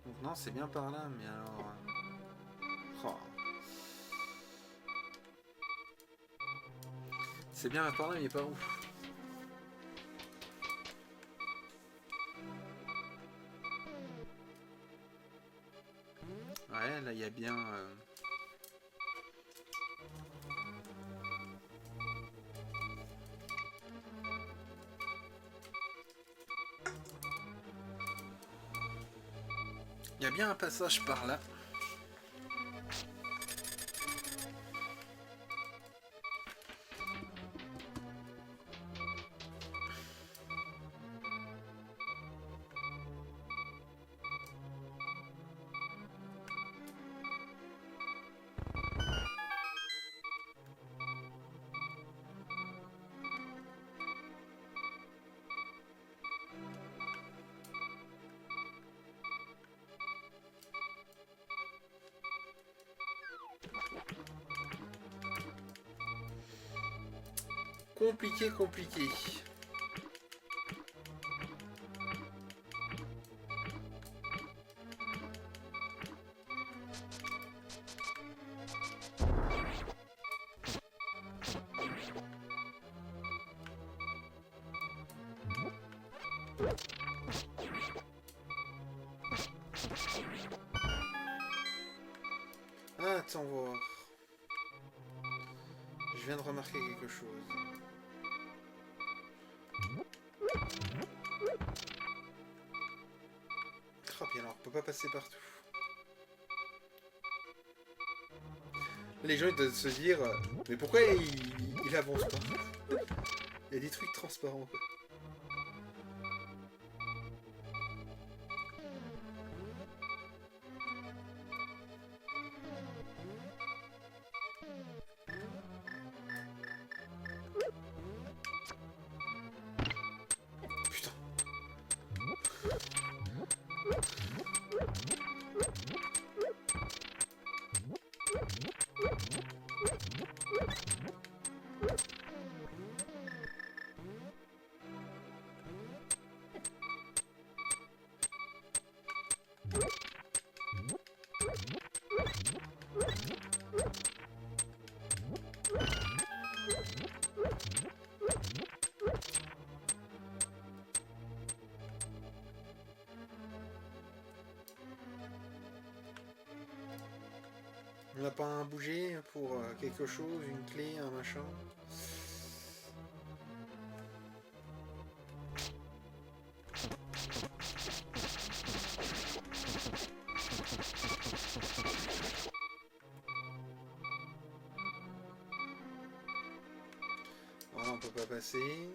Donc non, c'est bien par là, mais alors... Oh. C'est bien par là, mais pas où. Ouais, là il y a bien... Il y a bien un passage par là. Compliqué, compliqué. Ah, attends voir. Je viens de remarquer quelque chose. Ah, bien alors, on peut pas passer partout. Les gens ils doivent se dire, mais pourquoi il avance pas? Il y a des trucs transparents quoi. Putain. On n'a pas un bouger pour quelque chose, une clé, un machin. Voilà, on peut pas passer.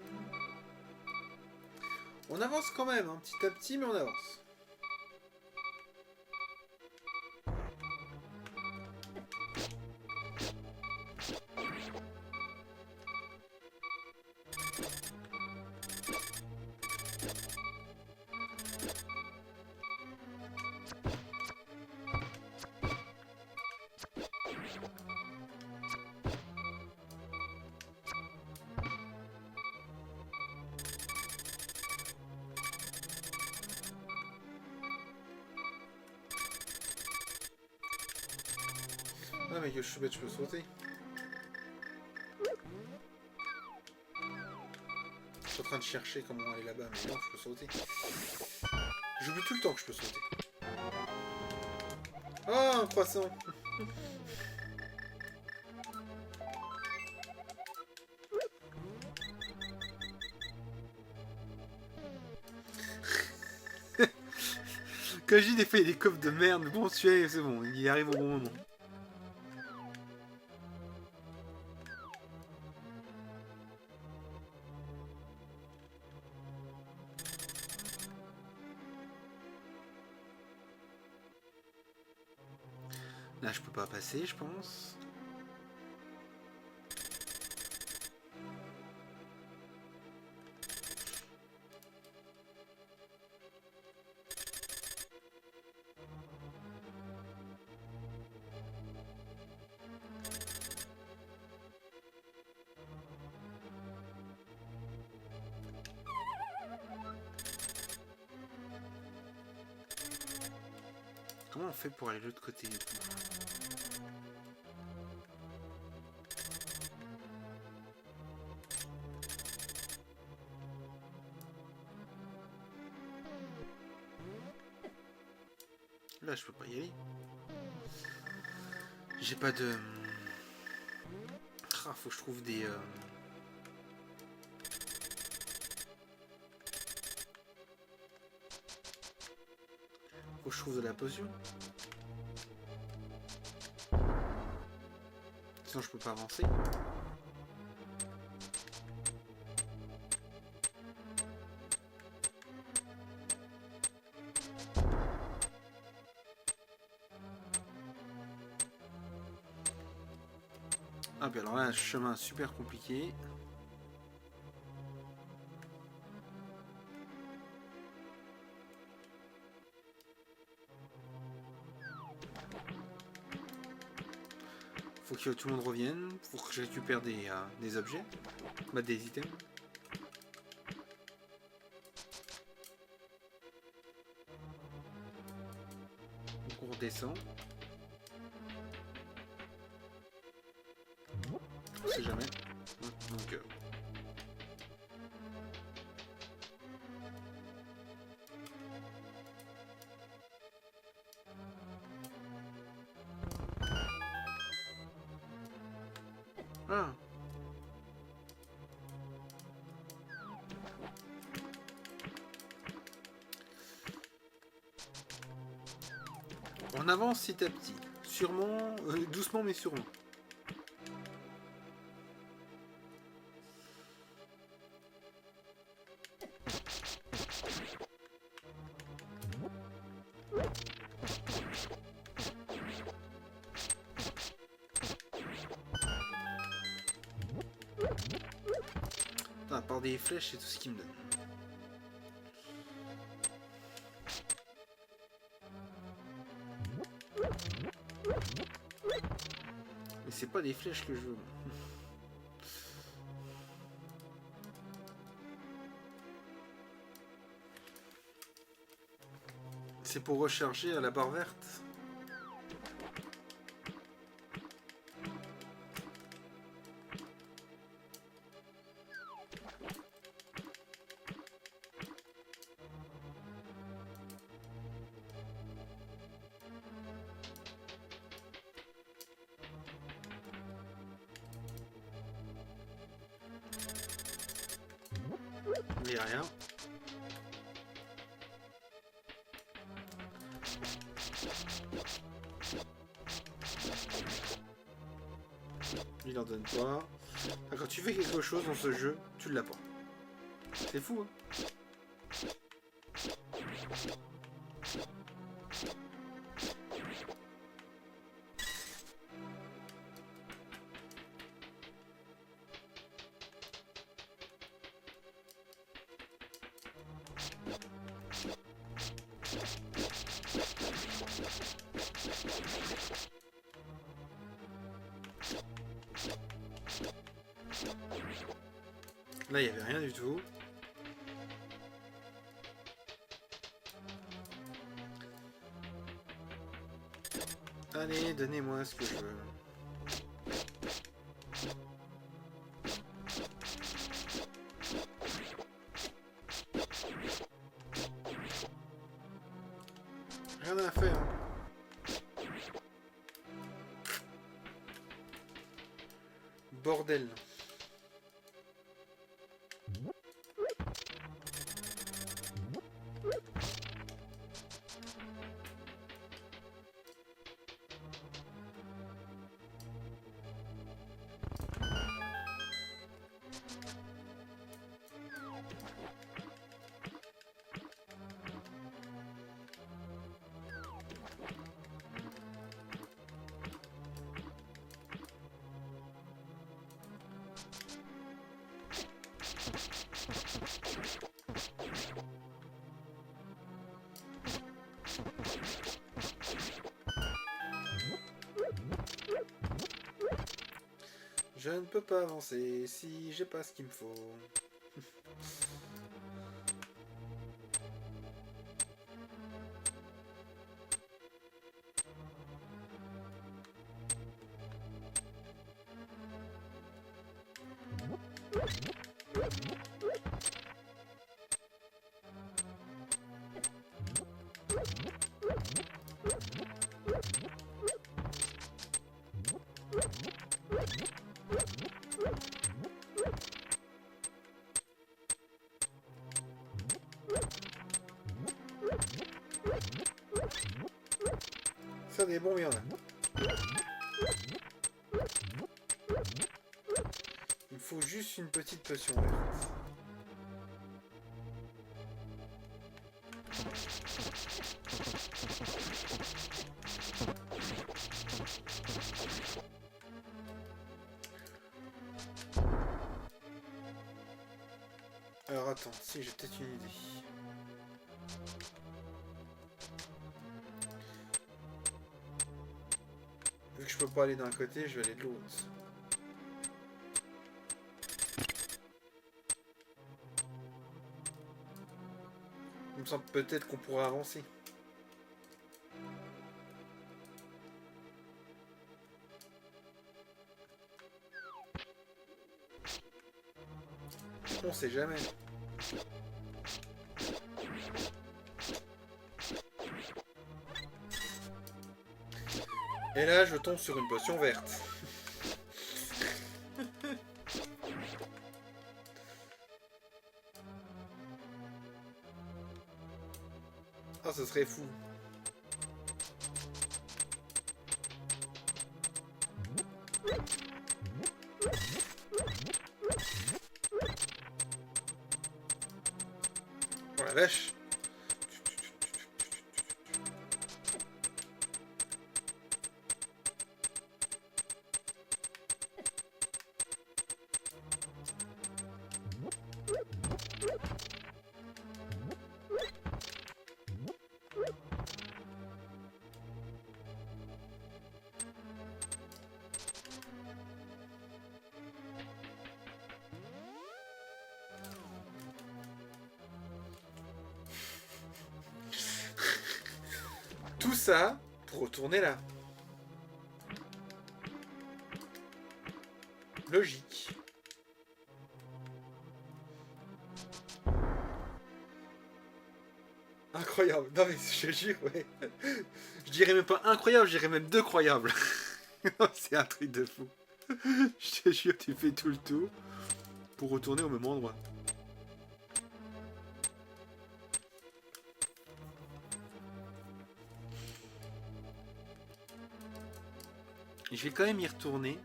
On avance quand même, hein, petit à petit, mais on avance. Ah mais je suis bête, je peux sauter. Je suis en train de chercher comment aller là-bas, mais non, je peux sauter. J'oublie tout le temps que je peux sauter. Oh, un croissant. Quand je dis des fois il y a des coffres de merde, mais bon celui-là c'est bon, il arrive au bon moment. Là je peux pas passer je pense. Comment on fait pour aller de l'autre côté du coup? Là je peux pas y aller. J'ai pas de... Ah, faut que je trouve des... Faut que je trouve de la potion. Sinon je peux pas avancer. Ah puis alors là, chemin super compliqué. Faut que tout le monde revienne pour que je récupère des objets. Bah, des items. Donc on redescend. On sait jamais. Donc... Ah. On avance petit à petit. Sûrement, doucement mais sûrement. À part des flèches, c'est tout ce qu'il me donne. Mais c'est pas des flèches que je veux. C'est pour recharger à la barre verte. Il n'y a rien. Il en donne pas. Ah, quand tu fais quelque chose dans ce jeu, tu l'as pas. C'est fou, hein. Là, il n'y avait rien du tout. Allez, donnez-moi ce que je veux. Rien à faire. Bordel. Je ne peux pas avancer si j'ai pas ce qu'il me faut. Ça des bons, il y en a. Il me faut juste une petite potion verte. Alors attends, si j'ai peut-être une idée. Vu que je je peux pas aller d'un côté, je vais aller de l'autre. Il me semble peut-être qu'on pourra avancer. On sait jamais. Et là, je tombe sur une potion verte. Ah, ce serait fou. Oh la vache. Tout ça pour retourner là. Logique. Incroyable. Non mais je te jure, ouais. Je dirais même pas incroyable, je dirais même deux croyables. C'est un truc de fou. Je te jure, tu fais tout le tour pour retourner au même endroit. Je vais quand même y retourner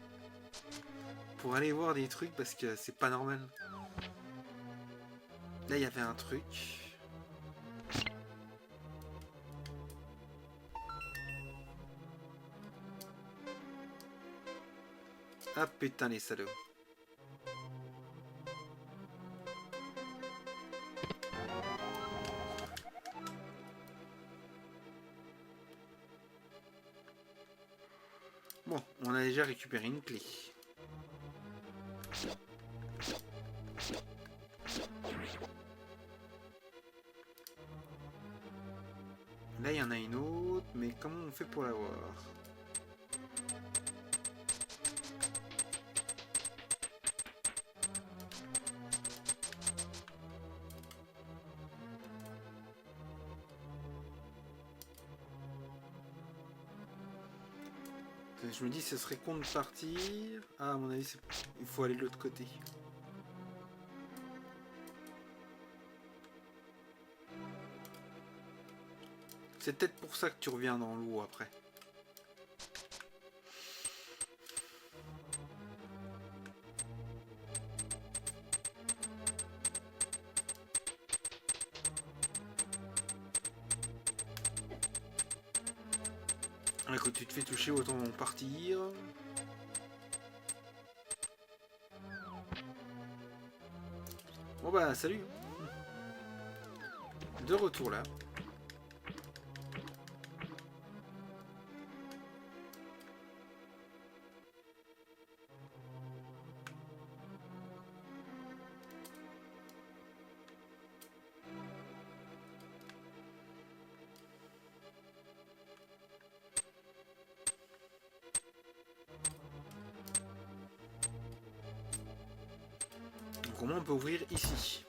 pour aller voir des trucs parce que c'est pas normal. Là, il y avait un truc. Ah putain, les salauds. Bon, on a déjà récupéré une clé. Là, il y en a une autre, mais comment on fait pour l'avoir? Je me dis, ce serait con de partir. Ah, à mon avis, il faut aller de l'autre côté. C'est peut-être pour ça que tu reviens dans l'eau après. Écoute, tu te fais toucher, autant partir. Bon bah, salut. De retour là. Comment on peut ouvrir ici?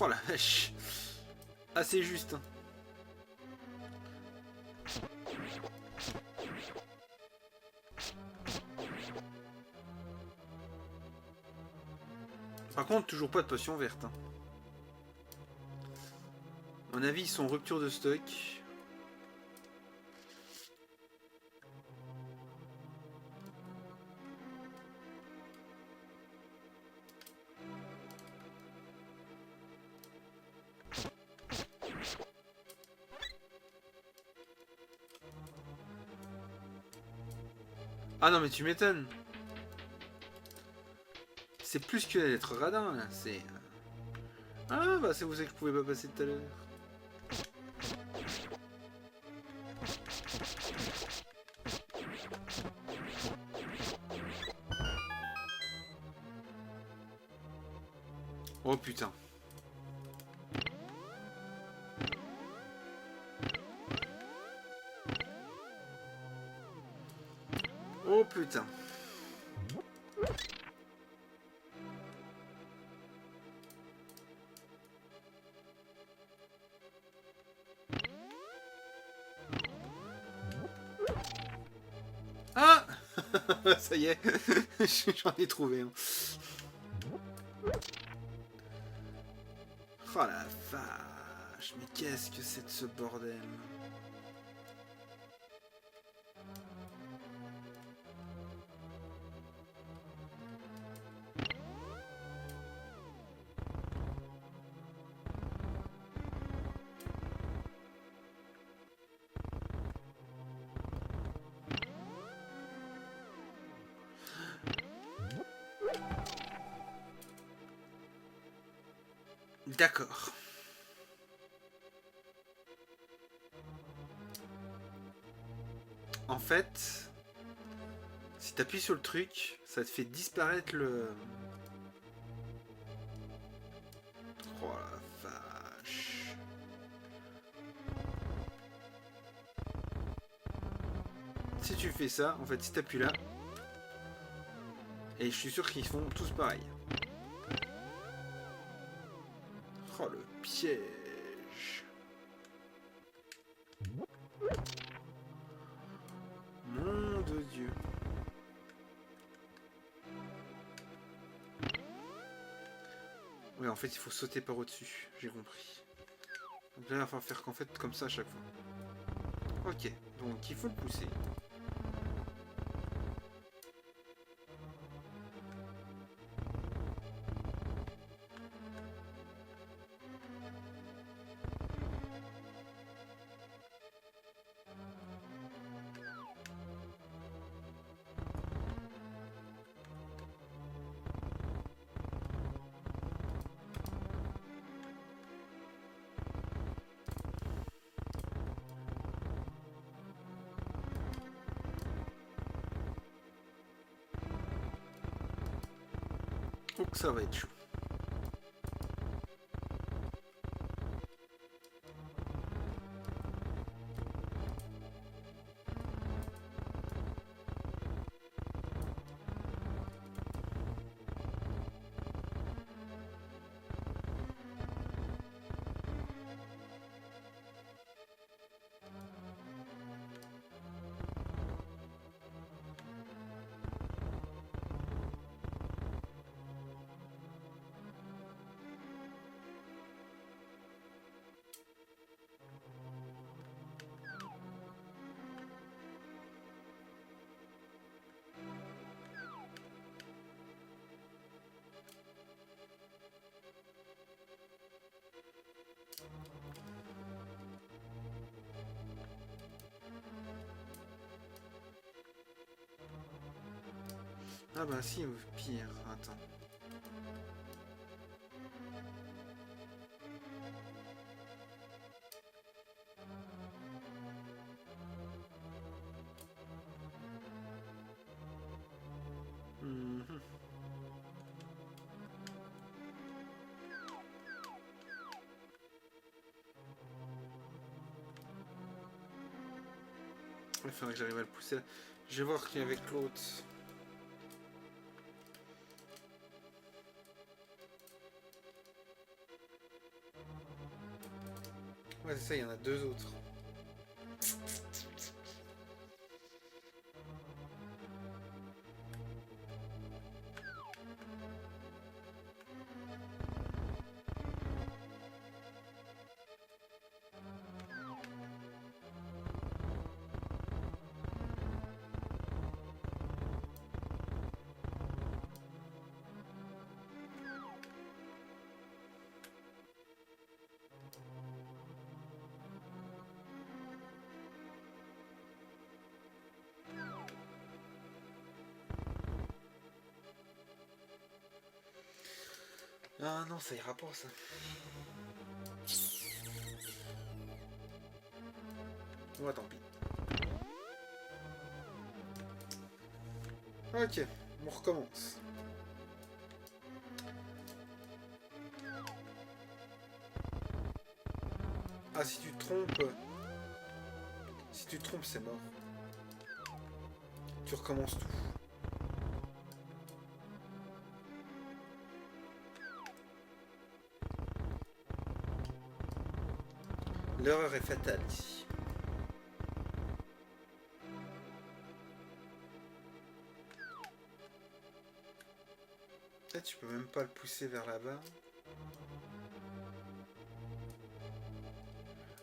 Oh la vache! Assez juste. Hein. Par contre, toujours pas de potion verte. Hein. À mon avis, ils sont en rupture de stock. Ah non mais tu m'étonnes. C'est plus que d'être radin là, c'est... Ah bah c'est vous ça que je pouvais pas passer tout à l'heure. Oh putain. Oh putain. Ah ça y est, j'en ai trouvé un. Oh la vache, mais qu'est-ce que c'est de ce bordel? D'accord. En fait, si t'appuies sur le truc, ça te fait disparaître le... Oh la vache. Si tu fais ça, en fait, si t'appuies là, et je suis sûr qu'ils font tous pareil. Oh le piège. Mon de Dieu. Ouais, en fait, il faut sauter par au-dessus. J'ai compris. Donc là, il va falloir faire qu'en fait comme ça à chaque fois. Ok, donc il faut le pousser. Donc ça va être chaud. Ah bah si, au pire, attends. Mhm. Il faudrait que j'arrive à le pousser. Je vais voir qui est avec l'autre. Ouais, c'est ça, il y en a deux autres. Ah non, ça ira pas ça. Ouais, tant pis. Ok, on recommence. Ah, si tu te trompes... Si tu te trompes, c'est mort. Tu recommences tout. L'erreur est fatale ici. Peut-être tu peux même pas le pousser vers là-bas.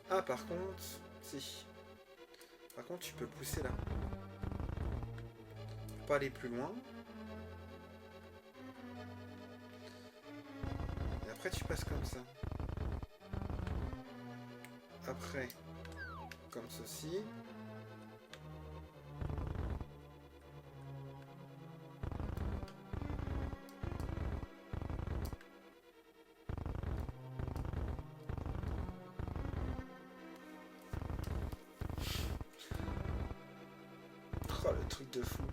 Ah, par contre... Si. Par contre, tu peux le pousser là. Tu peux pas aller plus loin. Et après, tu passes comme ça. Après, comme ceci. Oh, le truc de fou.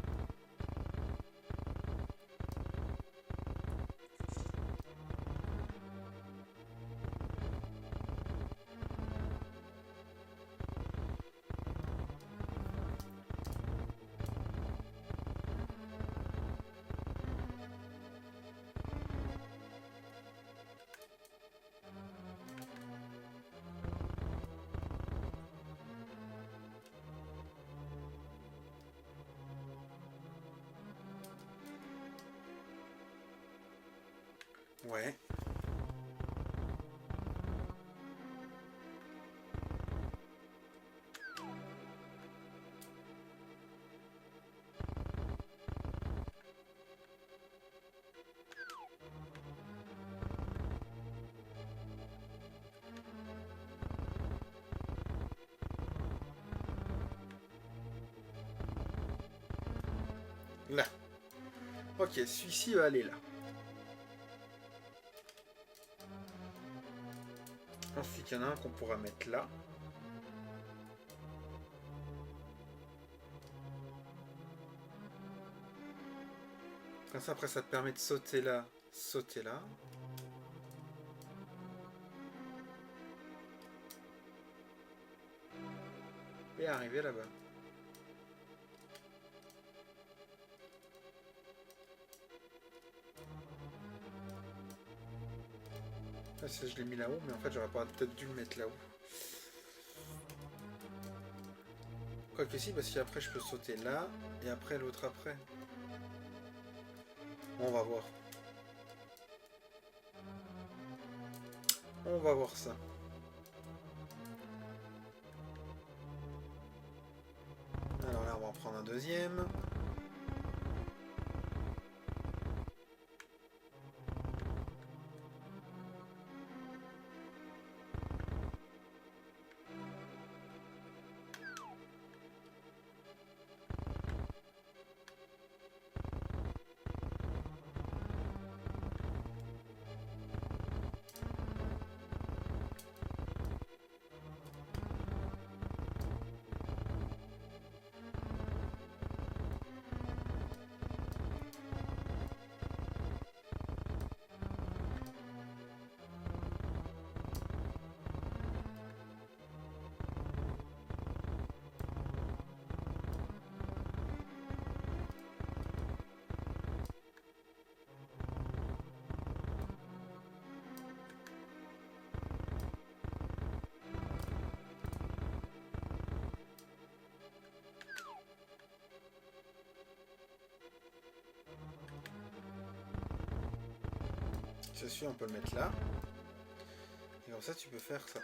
Ouais. Là. Ok, celui-ci va aller là. Ensuite, il y en a un qu'on pourra mettre là. Comme ça, après, ça te permet de sauter là, sauter là. Et arriver là-bas. Ah, ça, je l'ai mis là-haut, mais en fait, j'aurais peut-être dû le mettre là-haut. Quoique si, parce qu'après, je peux sauter là, et après, l'autre après. On va voir. On va voir ça. Alors là, on va en prendre un deuxième. Celui-ci, on peut le mettre là. Et comme ça, tu peux faire ça.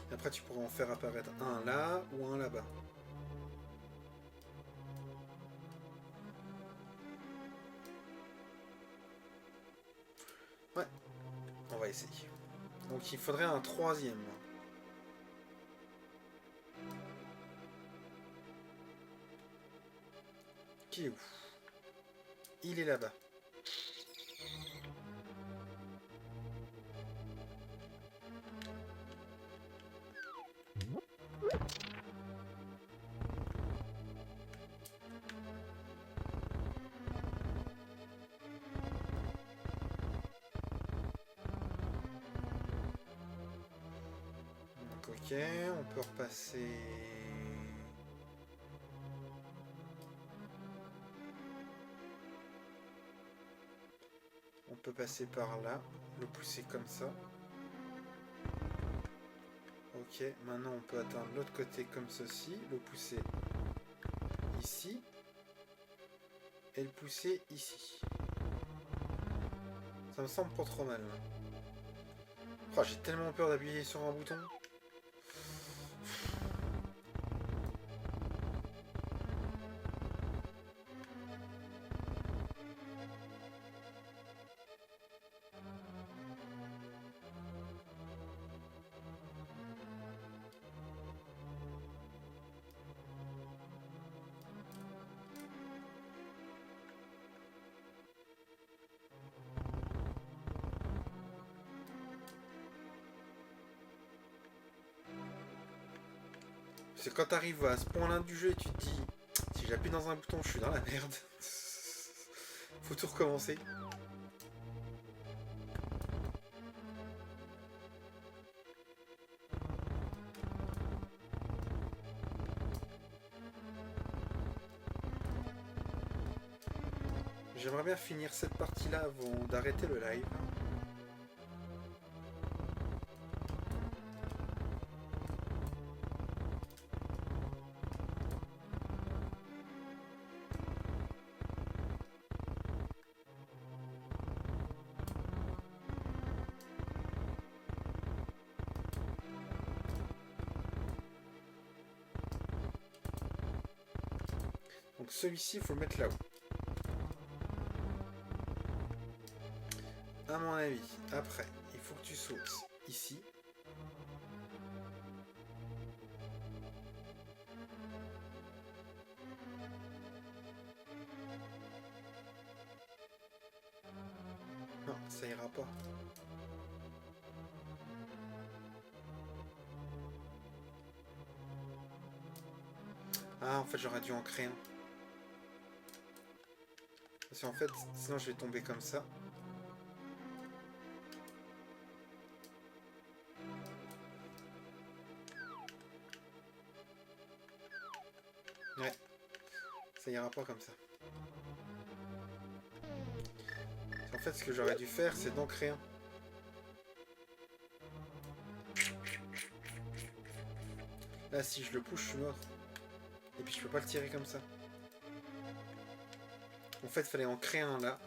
Et après, tu pourras en faire apparaître un là ou un là-bas. Ouais, on va essayer. Donc il faudrait un troisième. Qui est où? Il est là-bas. Ok, on peut repasser... On peut passer par là, le pousser comme ça. Ok, maintenant on peut atteindre l'autre côté comme ceci, le pousser ici, et le pousser ici. Ça me semble pas trop mal. Oh, j'ai tellement peur d'appuyer sur un bouton. C'est quand t'arrives à ce point-là du jeu et tu te dis, si j'appuie dans un bouton, je suis dans la merde. Faut tout recommencer. J'aimerais bien finir cette partie-là avant d'arrêter le live. Donc celui-ci, il faut le mettre là-haut. À mon avis, après, il faut que tu sautes ici. Non, ça ira pas. Ah, en fait, j'aurais dû en créer un. Parce qu'en fait, sinon je vais tomber comme ça. Ouais, ça ira pas comme ça. En fait, ce que j'aurais dû faire, c'est d'en créer un. Là, si je le pousse, je suis mort. Et puis, je peux pas le tirer comme ça. En fait, il fallait en créer un là.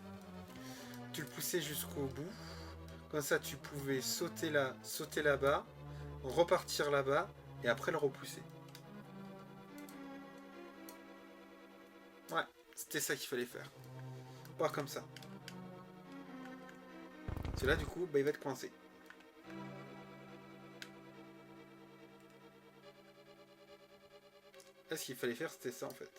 Tu le poussais jusqu'au bout. Comme ça, tu pouvais sauter là, sauter là-bas, repartir là-bas, et après le repousser. Ouais, c'était ça qu'il fallait faire. Pas comme ça. C'est là, du coup, bah, il va être coincé. Là, ce qu'il fallait faire, c'était ça, en fait.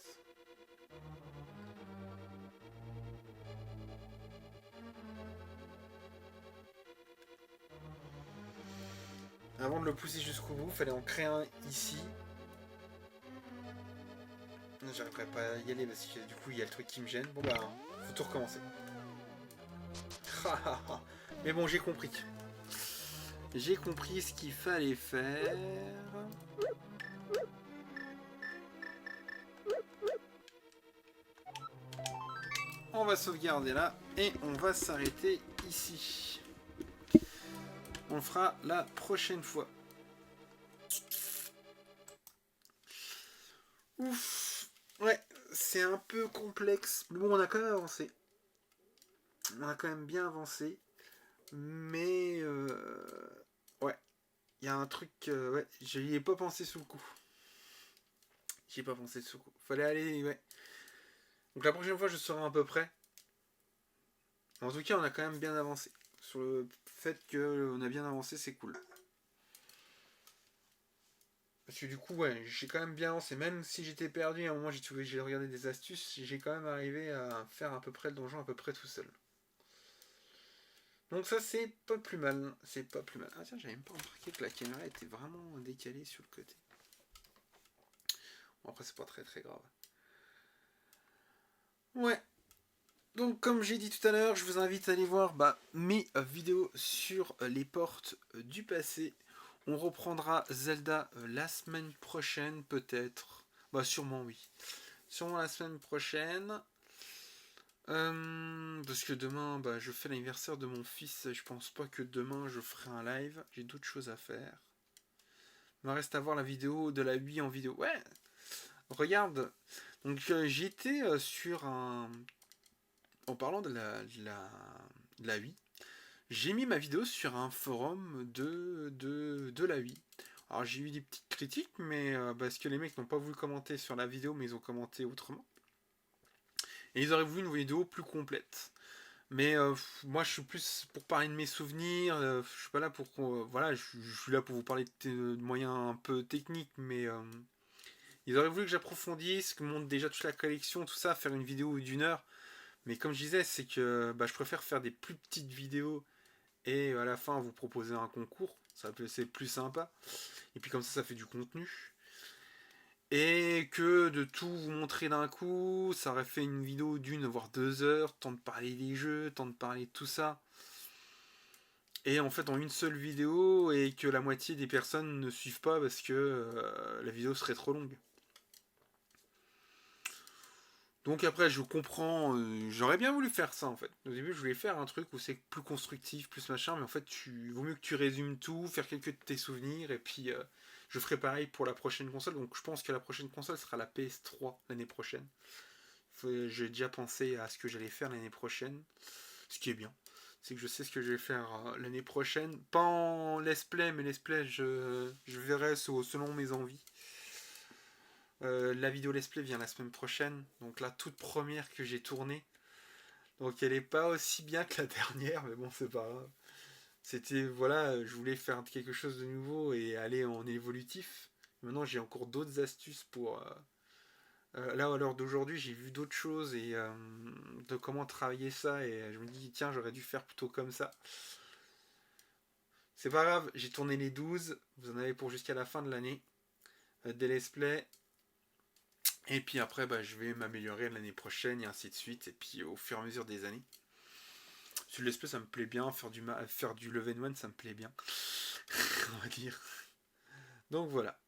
Avant de le pousser jusqu'au bout, il fallait en créer un ici. J'arriverai pas à y aller parce que du coup il y a le truc qui me gêne. Bon bah, faut tout recommencer. Mais bon, j'ai compris. J'ai compris ce qu'il fallait faire. On va sauvegarder là et on va s'arrêter ici. On le fera la prochaine fois. Ouf. Ouais, c'est un peu complexe. Mais bon, on a quand même avancé. On a quand même bien avancé. Mais... ouais. Il y a un truc... ouais, je n'y ai pas pensé sous le coup. J'y ai pas pensé sous le coup. Fallait aller... Ouais. Donc la prochaine fois, je serai à peu près. En tout cas, on a quand même bien avancé. Sur le fait qu'on a bien avancé, c'est cool. Parce que du coup, ouais, j'ai quand même bien avancé. Même si j'étais perdu, à un moment, j'ai regardé des astuces, j'ai quand même arrivé à faire à peu près le donjon à peu près tout seul. Donc ça, c'est pas plus mal. C'est pas plus mal. Ah tiens, j'avais même pas remarqué que la caméra était vraiment décalée sur le côté. Bon, après, c'est pas très très grave. Ouais. Donc comme j'ai dit tout à l'heure, je vous invite à aller voir mes vidéos sur les portes du passé. On reprendra Zelda la semaine prochaine, peut-être. Bah, sûrement, oui. Sûrement la semaine prochaine. Parce que demain, bah, je fais l'anniversaire de mon fils. Je pense pas que demain je ferai un live. J'ai d'autres choses à faire. Il me reste à voir la vidéo de la Wii en vidéo. Ouais, regarde. Donc j'étais sur un. En parlant de la Wii, j'ai mis ma vidéo sur un forum de la Wii. Alors j'ai eu des petites critiques, mais parce que les mecs n'ont pas voulu commenter sur la vidéo, mais ils ont commenté autrement. Et ils auraient voulu une vidéo plus complète. Mais moi je suis plus pour parler de mes souvenirs, je suis pas là pour... voilà, je suis là pour vous parler de moyens un peu techniques, mais ils auraient voulu que j'approfondisse, que montre déjà toute la collection, tout ça, faire une vidéo d'1 heure. Mais comme je disais, c'est que bah, je préfère faire des plus petites vidéos et à la fin vous proposer un concours, c'est plus sympa. Et puis comme ça fait du contenu. Et que de tout vous montrer d'un coup, ça aurait fait une vidéo d'1 voire 2 heures, temps de parler des jeux, temps de parler de tout ça. Et en fait en une seule vidéo et que la moitié des personnes ne suivent pas parce que la vidéo serait trop longue. Donc après je comprends, j'aurais bien voulu faire ça en fait. Au début je voulais faire un truc où c'est plus constructif, plus machin, mais en fait vaut mieux que tu résumes tout, faire quelques de tes souvenirs et puis je ferai pareil pour la prochaine console. Donc je pense que la prochaine console sera la PS3 l'année prochaine. J'ai déjà pensé à ce que j'allais faire l'année prochaine. Ce qui est bien. C'est que je sais ce que je vais faire l'année prochaine. Pas en let's play, mais let's play, je verrai selon mes envies. La vidéo let's play vient la semaine prochaine. Donc la toute première que j'ai tournée. Donc elle est pas aussi bien que la dernière, mais bon, c'est pas grave. C'était, voilà, je voulais faire quelque chose de nouveau et aller en évolutif. Maintenant, j'ai encore d'autres astuces pour, là, à l'heure d'aujourd'hui, j'ai vu d'autres choses et de comment travailler ça. Et je me dis, tiens, j'aurais dû faire plutôt comme ça. C'est pas grave, j'ai tourné les 12. Vous en avez pour jusqu'à la fin de l'année. Des let's play. Et puis après, bah, je vais m'améliorer l'année prochaine et ainsi de suite. Et puis au fur et à mesure des années. Sur le let's play, ça me plaît bien. Faire du level 1, ça me plaît bien. On va dire. Donc voilà.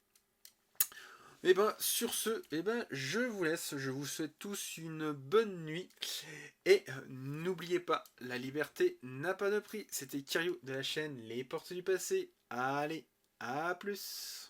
Et ben sur ce, et ben je vous laisse, je vous souhaite tous une bonne nuit et n'oubliez pas, la liberté n'a pas de prix. C'était Kirio de la chaîne Les Portes du Passé. Allez, à plus.